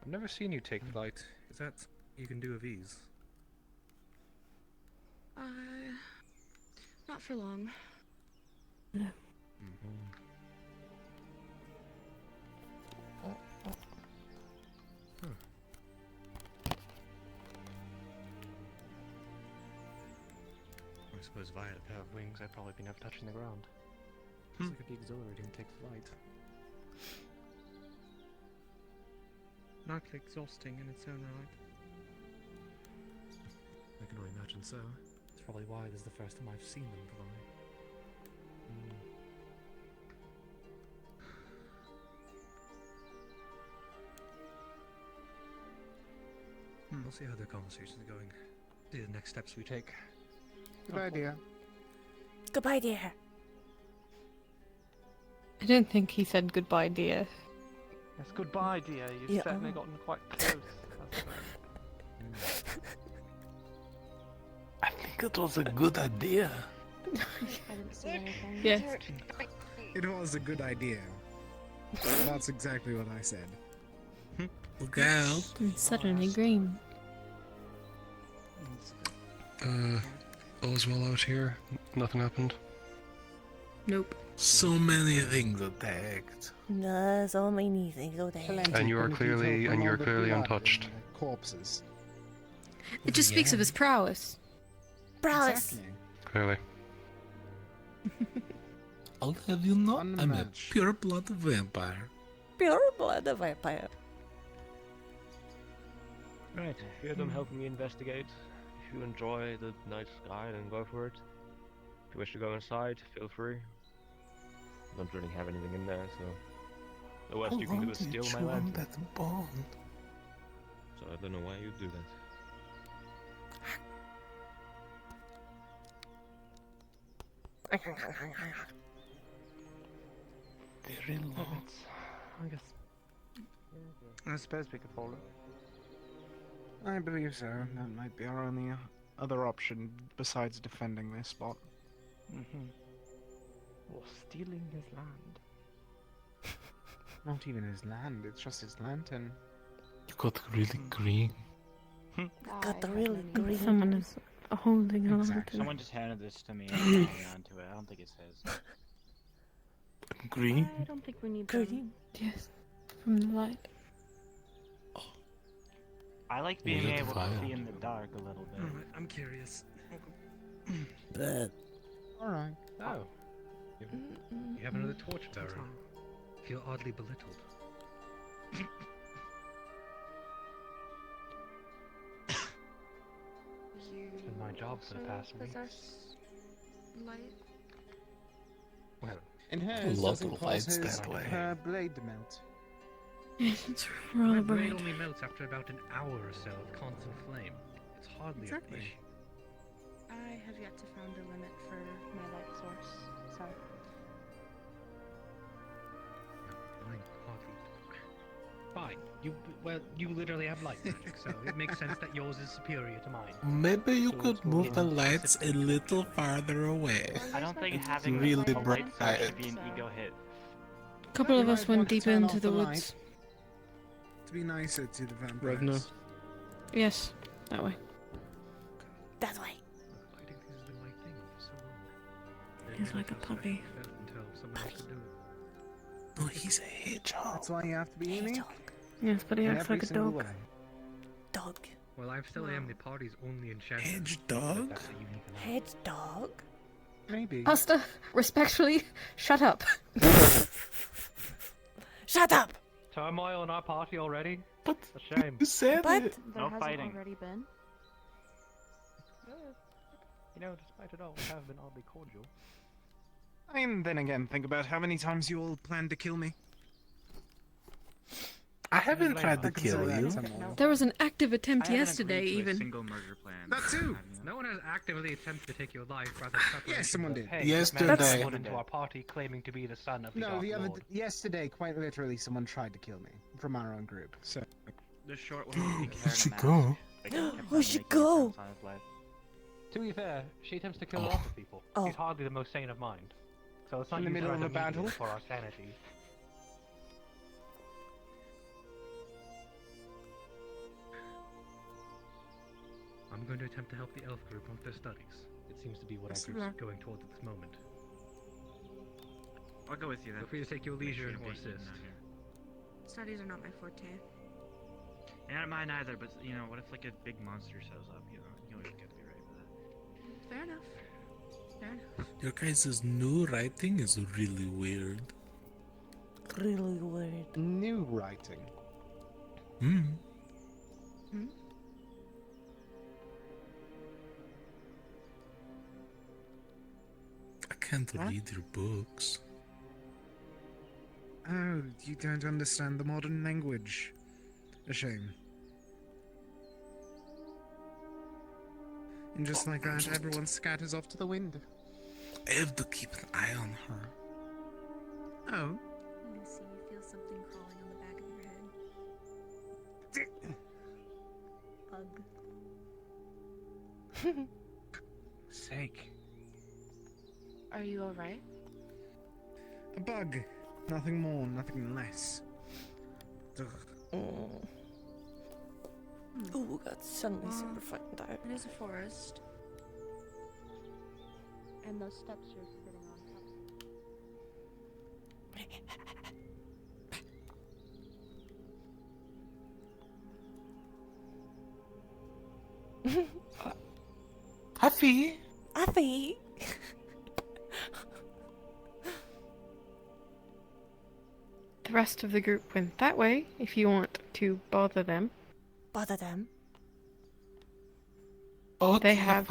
I've never seen you take flight. Is that you can do with ease? Not for long. Mm-hmm. I suppose if I had a pair of wings, I'd probably be never touching the ground. It's like it'd be exhilarating to take flight. Not exhausting in its own right. I can only imagine so. It's probably why this is the first time I've seen them fly. We'll see how the conversation's going. See the next steps we take. Good idea. Goodbye, dear. I don't think he said goodbye, dear. Yes, goodbye, dear. You've Yeah. certainly gotten quite close. I think it was a good idea. I didn't see anything. Yes. It was a good idea. That's exactly what I said. Look out. It's suddenly green. All's well out here. Nothing happened. Nope. So many things attacked. No, so many things. Oh, there. And you are clearly untouched. Corpses. It just speaks of his prowess. Prowess. Exactly. Clearly. I'll have you know, I'm a Unmatched. pure-blood vampire. Pure blood vampire. Right, if you're done helping me investigate, if you enjoy the night sky, then go for it. If you wish to go inside, feel free. I don't really have anything in there, so the worst you can do is steal my lantern. that bond? So I don't know why you do that. Very low. I guess. I suppose we could follow. I believe so. That might be our only other option besides defending this spot. Mm-hmm. Or stealing his land. Not even his land, it's just his lantern. You got really green. Got the really green. Someone is holding a lantern. Someone just handed this to me and I'm holding on to it. I don't think it's his. Green? I don't think we need them. Green. Yes. From the light. I like being Weird able to vibe. see in the dark a little bit. I'm curious. Alright. Oh. You have another torch bearer. Feel oddly belittled. It's been my job for the past week. Possess light. Well, And hers lot doesn't of cause lights his that way. blade to melt. It's my rather blade bright. only melts after about an hour or so of constant flame. It's hardly Exactly. a issue. I have yet to found a limit for my light source, so Mine hardly. Fine. You literally have light magic, so it makes sense that yours is superior to mine. Maybe you So could it's move the really lights a little farther away. I don't think It's having really a light source bright. should be an ego hit. A couple of You us might went want to deeper turn into off the the woods. To be nicer to the vampires. Revna. Yes, that way. That way. I think this has been my thing for so long. He's like a puppy. Until someone else could do it. No, he's a hedgehog. That's why you have to be unique. Yes, but he in acts every like a single dog. way. Dog. Well, I still am the party's only enchanter. Hedgehog? That's a unique amount. Hedgehog. Maybe. Pasta, respectfully, shut up. Shut up. Turmoil in our party already? But a shame. you said But it. there No hasn't fighting. already been. You know, despite it all, we have been oddly cordial. And then again, think about how many times you all planned to kill me. I haven't tried to Consider kill that you. some more. There was an active attempt I haven't yesterday, agreed to a even. single murder plan. That too. No one has actively attempted to take your life, rather Yes, someone did. Hey, Yesterday. this man That's- got into our party claiming to be the son of the No, Dark the other Lord. yesterday, quite literally, someone tried to kill me from our own group. So The short one with the pink hair Where'd she and go? mask. Like, kept on Where'd she making go? attempts on his life. To be fair, she attempts to kill a lot of people. Oh. She's hardly the most sane of mind. So it's not In the use her middle as of a battle? medium for our sanity. I'm going to attempt to help the elf group with their studies. It seems to be what our Yes, group's sir. going towards at this moment. I'll go with you then. Feel free to take your Make leisure sure and to or be eaten assist. out here. Studies are not my forte. Yeah, not mine either, but you know, what if like a big monster shows up, you know? You always get to be ready for that. Fair enough. Fair enough. Your guys' new writing is really weird. Really weird. new writing. Hmm. Hmm? I can't Huh? read your books. Oh, you don't understand the modern language. A shame. And just like that, everyone scatters off to the wind. I have to keep an eye on her. Oh, I see you feel something crawling on the back of Sake. Are you alright? A bug. Nothing more, nothing less. Ugh. Ooh, got suddenly super frightened out. It is a forest. And those steps you're sitting on top Huffy. Huffy. The rest of the group went that way if you want to bother them. Bother them. They have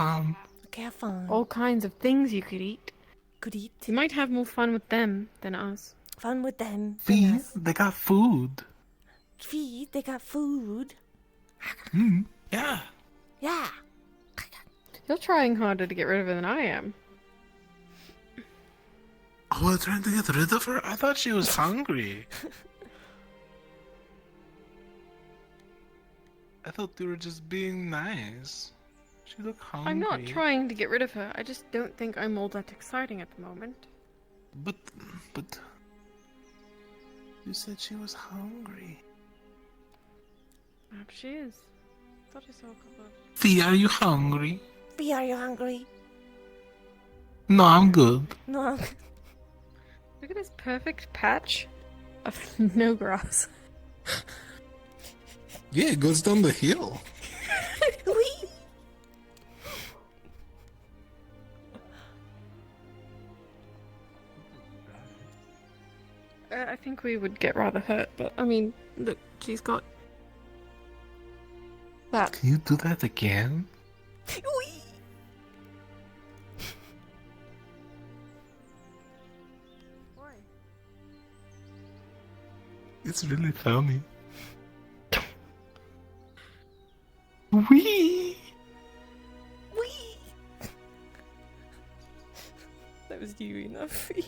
Okay, have fun. all kinds of things you could eat. Could eat. You might have more fun with them than us. Fun with them. Feed. They got food. Feed. They got food. Yeah. Yeah. You're trying harder to get rid of her than I am. Oh, we're trying to get rid of her? I thought she was hungry. I thought you were just being nice. She looked hungry. I'm not trying to get rid of her. I just don't think I'm all that exciting at the moment. But you said she was hungry. Perhaps she is. Thought I saw a couple of... Fee, are you hungry? Fee, are you hungry? No, I'm good. No. Look at this perfect patch of no grass. Yeah, it goes down the hill. Whee! I think we would get rather hurt, but I mean, look, she's got that. Can you do that again? Whee! It's really funny. Wee! Wee! That was you enough. Fee.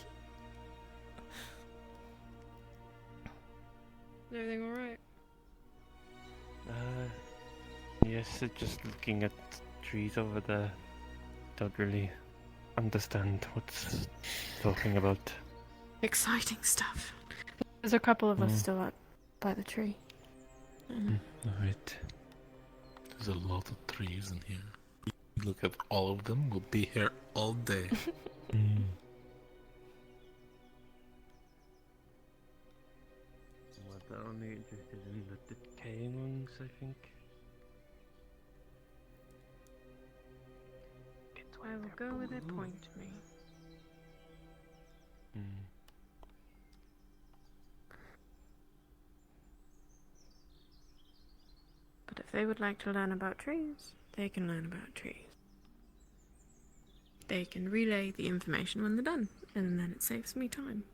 Is everything alright? Yes, just looking at trees over there. Don't really understand what's talking about. Exciting stuff. There's a couple of us still up by the tree. Alright. There's a lot of trees in here. Look at all of them. We'll be here all day. They're only interested in the decaying ones, I think. I will go where they point me. But if they would like to learn about trees, they can learn about trees. They can relay the information when they're done, and then it saves me time.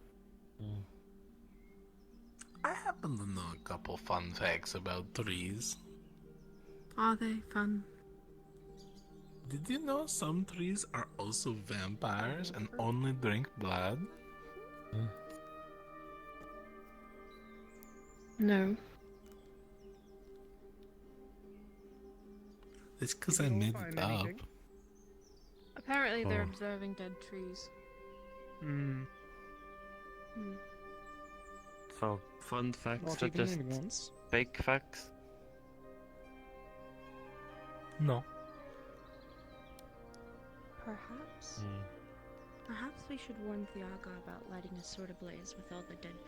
I happen to know a couple fun facts about trees. Are they fun? Did you know some trees are also vampires and only drink blood? No. It's because I made it up. Apparently they're Oh. observing dead trees. So, fun facts Not are even just really once. fake facts? No. Perhaps. Perhaps we should warn Thiaga about lighting a sword ablaze with all the dead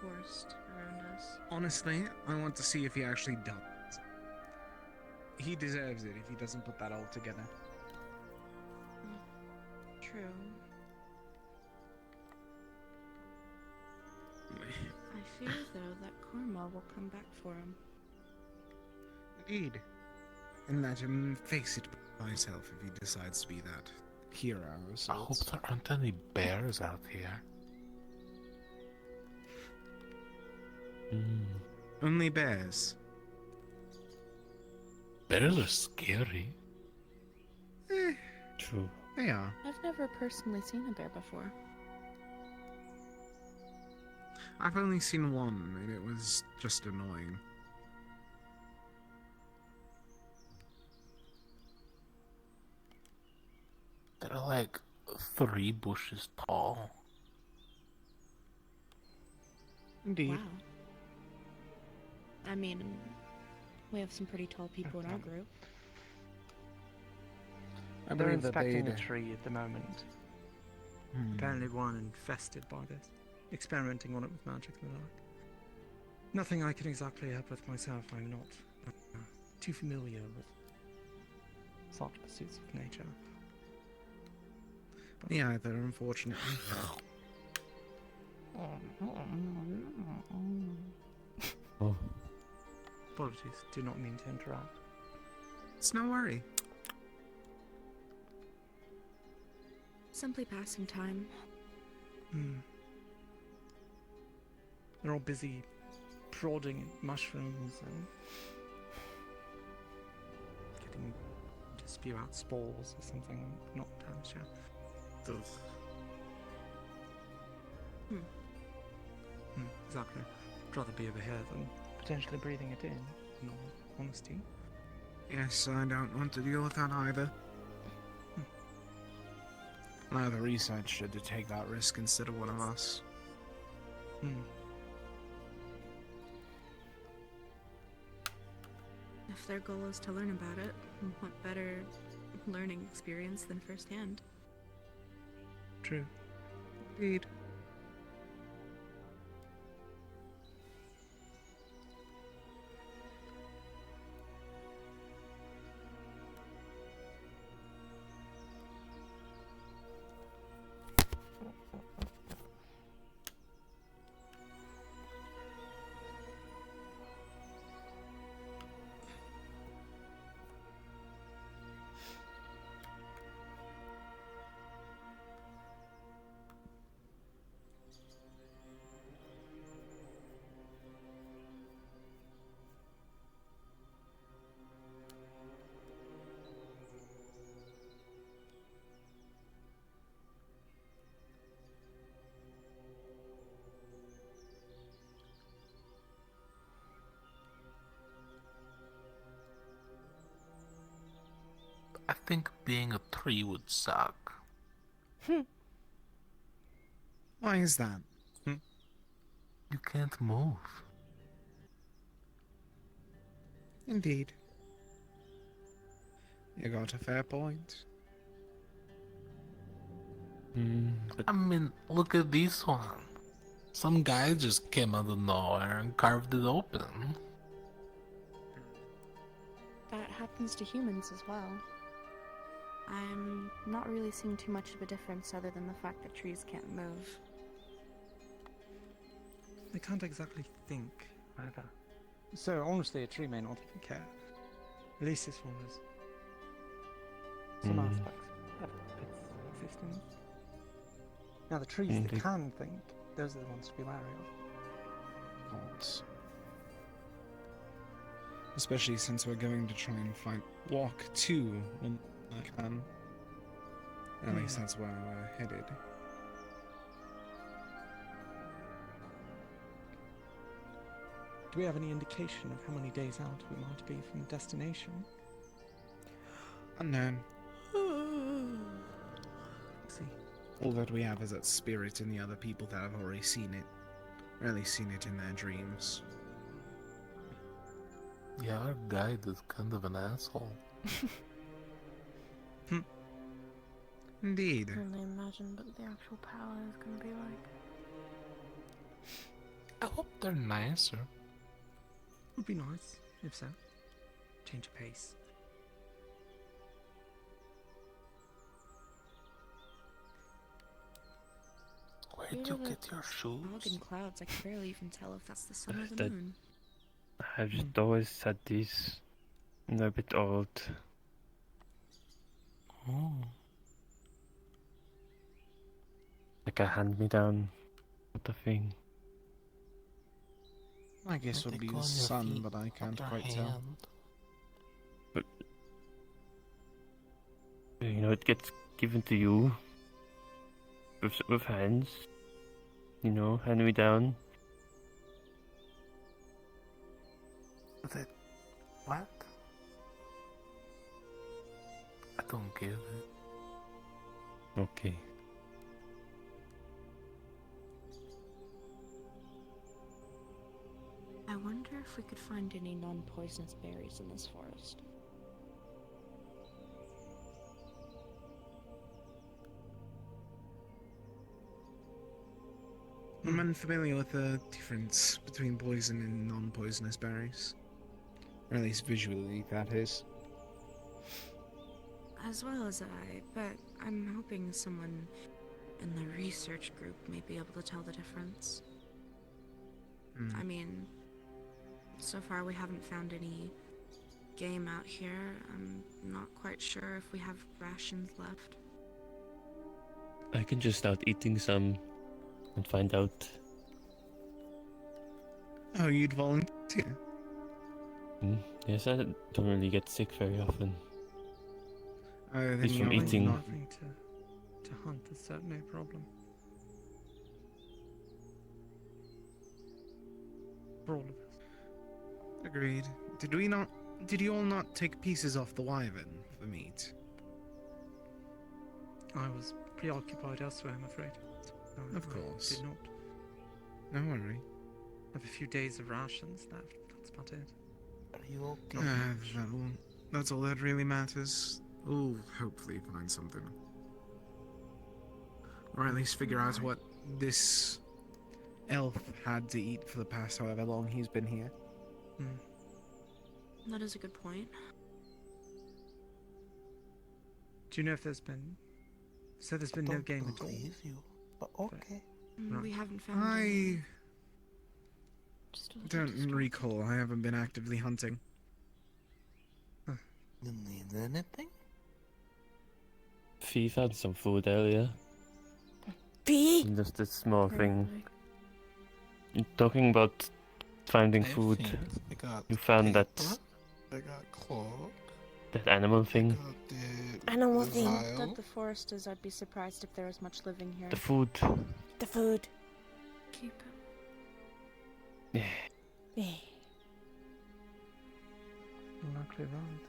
forest around us. Honestly, I want to see if he actually does. He deserves it if he doesn't put that all together. True. I fear, though, that karma will come back for him. Indeed. And let him face it by himself if he decides to be that hero. I hope there aren't any bears out here. Only bears. Bears are scary. True. They are. I've never personally seen a bear before. I've only seen one, and it was just annoying. 3 bushes tall. Indeed. Wow. I mean, we have some pretty tall people in our group. I They're believe that inspecting the they'd- tree at the moment. Hmm. Apparently one infested by this. Experimenting on it with magic in the dark. Nothing I can exactly help with myself. I'm not too familiar with such pursuits of nature. Me either, unfortunately. Oh. Apologies, do not mean to interrupt. It's no worry. Simply passing time. They're all busy prodding at mushrooms and getting to spew out spores or something. Not entirely sure. Exactly. I'd rather be over here than potentially breathing it in, in all honesty. Yes, I don't want to deal with that either. Now the research should to take that risk instead of one of us. If their goal is to learn about it, what better learning experience than firsthand? True. Indeed. I think being a tree would suck. Why is that? You can't move. Indeed. You got a fair point. I mean, look at this one. Some guy just came out of nowhere and carved it open. That happens to humans as well. I'm not really seeing too much of a difference other than the fact that trees can't move. They can't exactly think either. So honestly, a tree may not even care. At least this one is. Some aspects of its existence. Now the trees that can think, those are the ones to be wary of. Not. Especially since we're going to try and walk to when I can. At least that's where we're headed. Do we have any indication of how many days out we might be from destination? Unknown. See. All that we have is that spirit and the other people that have already seen it. Or at least seen it in their dreams. Yeah, our guide is kind of an asshole. Indeed. I can only imagine what the actual power is going to be like. I hope they're nicer. Would be nice, if so. Change of pace. Where'd you get your shoes? Fog and clouds, I can barely even tell if that's the sun or the That- moon. I've just always said these. They're a bit old. Oh. Like a hand-me-down sort of thing. I guess would be the sun, but I can't quite tell. But you know, it gets given to you with hands. You know, hand me down. What? I don't get it. Okay. if we could find any non-poisonous berries in this forest. I'm unfamiliar with the difference between poison and non-poisonous berries. Or at least visually, that is. As well as I, but I'm hoping someone in the research group may be able to tell the difference. I mean, so far we haven't found any game out here. I'm not quite sure if we have rations left. I can just start eating some and find out. Oh, you'd volunteer? Yes, I don't really get sick very often. Then Just from you're eating. not- To hunt is certainly a problem. For all of us. Agreed. Did you all not take pieces off the wyvern for meat? I was preoccupied elsewhere, I'm afraid. So Of I course. Did not. No worry. Have a few days of rations left. That's about it. Are you okay? That's all that really matters. We'll hopefully find something. Or at least figure out what this elf had to eat for the past however long he's been here. That is a good point. Do you know if there's been... So there's been no game at all? But okay. We haven't found any. I don't recall. I haven't been actively hunting. You need anything? Fee found some food earlier. Fee? Just a small thing. Talking about finding food, I got you found that I got claw. that animal thing. Animal thing. That the forest is, I'd be surprised if there was much living here. The food. The food. Keep Yeah. Yeah. Likely right.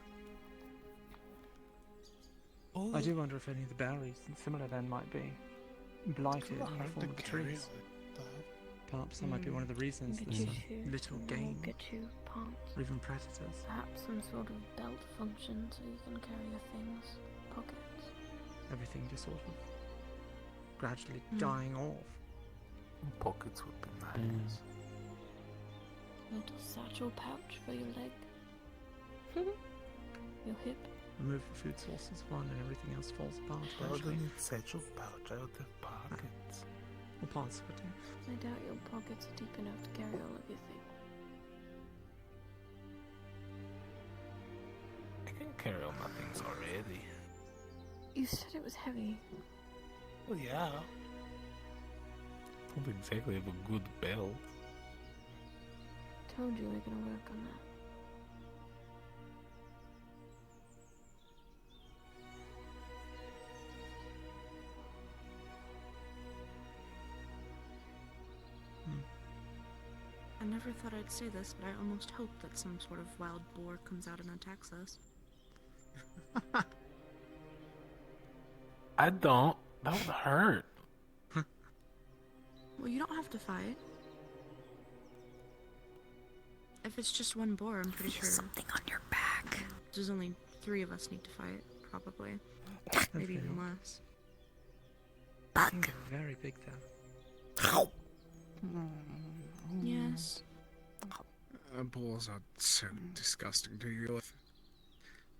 I do wonder if any of the berries and similar then might be blighted in the form of the trees. Perhaps that might be one of the reasons there's so little game, or even predators. Perhaps some sort of belt function so you can carry your things, pockets. Everything just sort of gradually dying off. Pockets would be nice. Little satchel pouch for your leg. Your hip. Remove the food sources one and everything else falls apart. I wouldn't need satchel pouch, I would have pockets. Or parts of it. I doubt your pockets are deep enough to carry all of your things. I can carry all my things already. You said it was heavy. Well, yeah. Don't exactly have a good belt. Told you we're gonna work on that. I never thought I'd say this, but I almost hope that some sort of wild boar comes out and attacks us. I don't. That would hurt. Well, you don't have to fight. If it's just one boar, I'm pretty sure. Something on your back. There's only 3 of us need to fight, probably. Maybe even less. Bug. Very big though. Yes. Boars are so disgusting to you.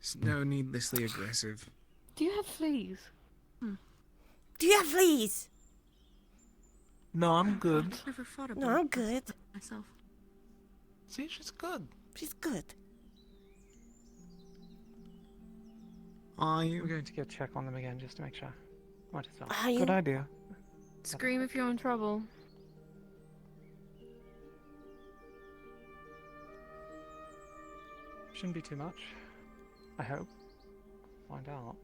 So needlessly aggressive. Do you have fleas? Do you have fleas? No, I'm good. I've never fought a No, boar I'm good. myself. See, she's good. She's good. Are you? We're going to go check on them again just to make sure. Might as well. Are you? Good idea. Scream if you're in trouble. Shouldn't be too much. I hope. Find out.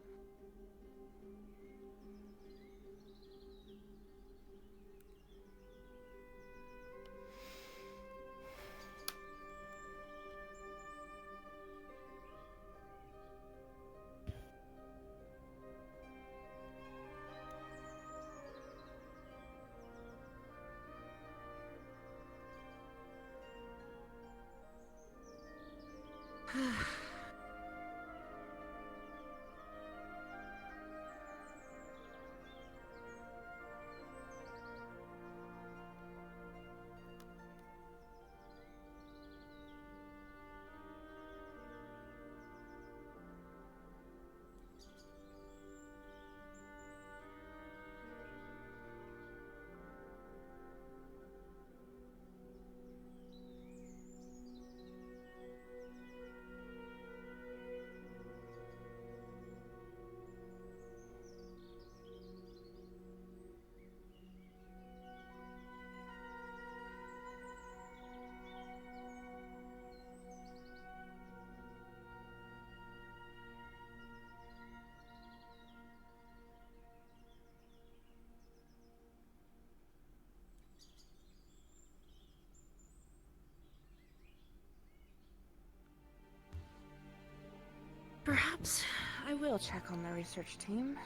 Perhaps I will check on the research team.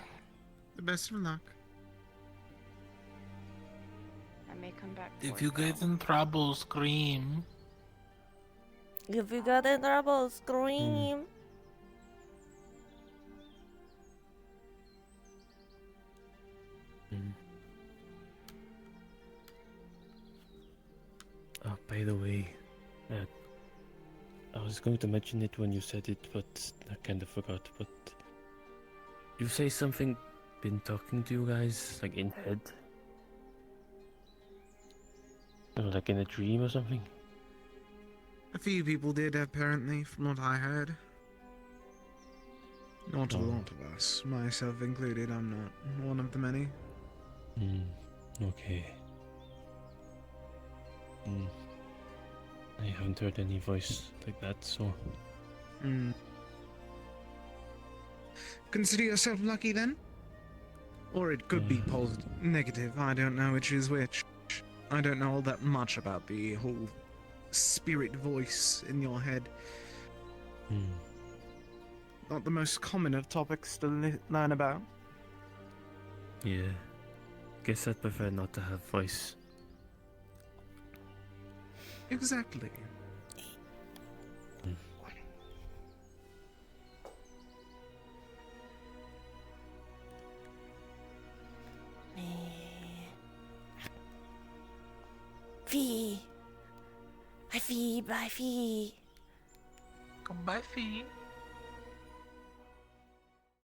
The best of luck. I may come back. If you get in trouble, scream. If you got in trouble, scream. Oh, by the way, I was going to mention it when you said it, but I kind of forgot. But you say something been talking to you guys, like in head? Or like in a dream or something? A few people did, apparently, from what I heard. Not a lot of us, myself included. I'm not one of the many. Okay. I haven't heard any voice like that, so... Consider yourself lucky, then? Or it could be positive, negative, I don't know which is which. I don't know all that much about the whole spirit voice in your head. Not the most common of topics to learn about. Yeah. Guess I'd prefer not to have voice. Exactly. Fee. Hi, Fee. Bye, Fee. Come by, Fee.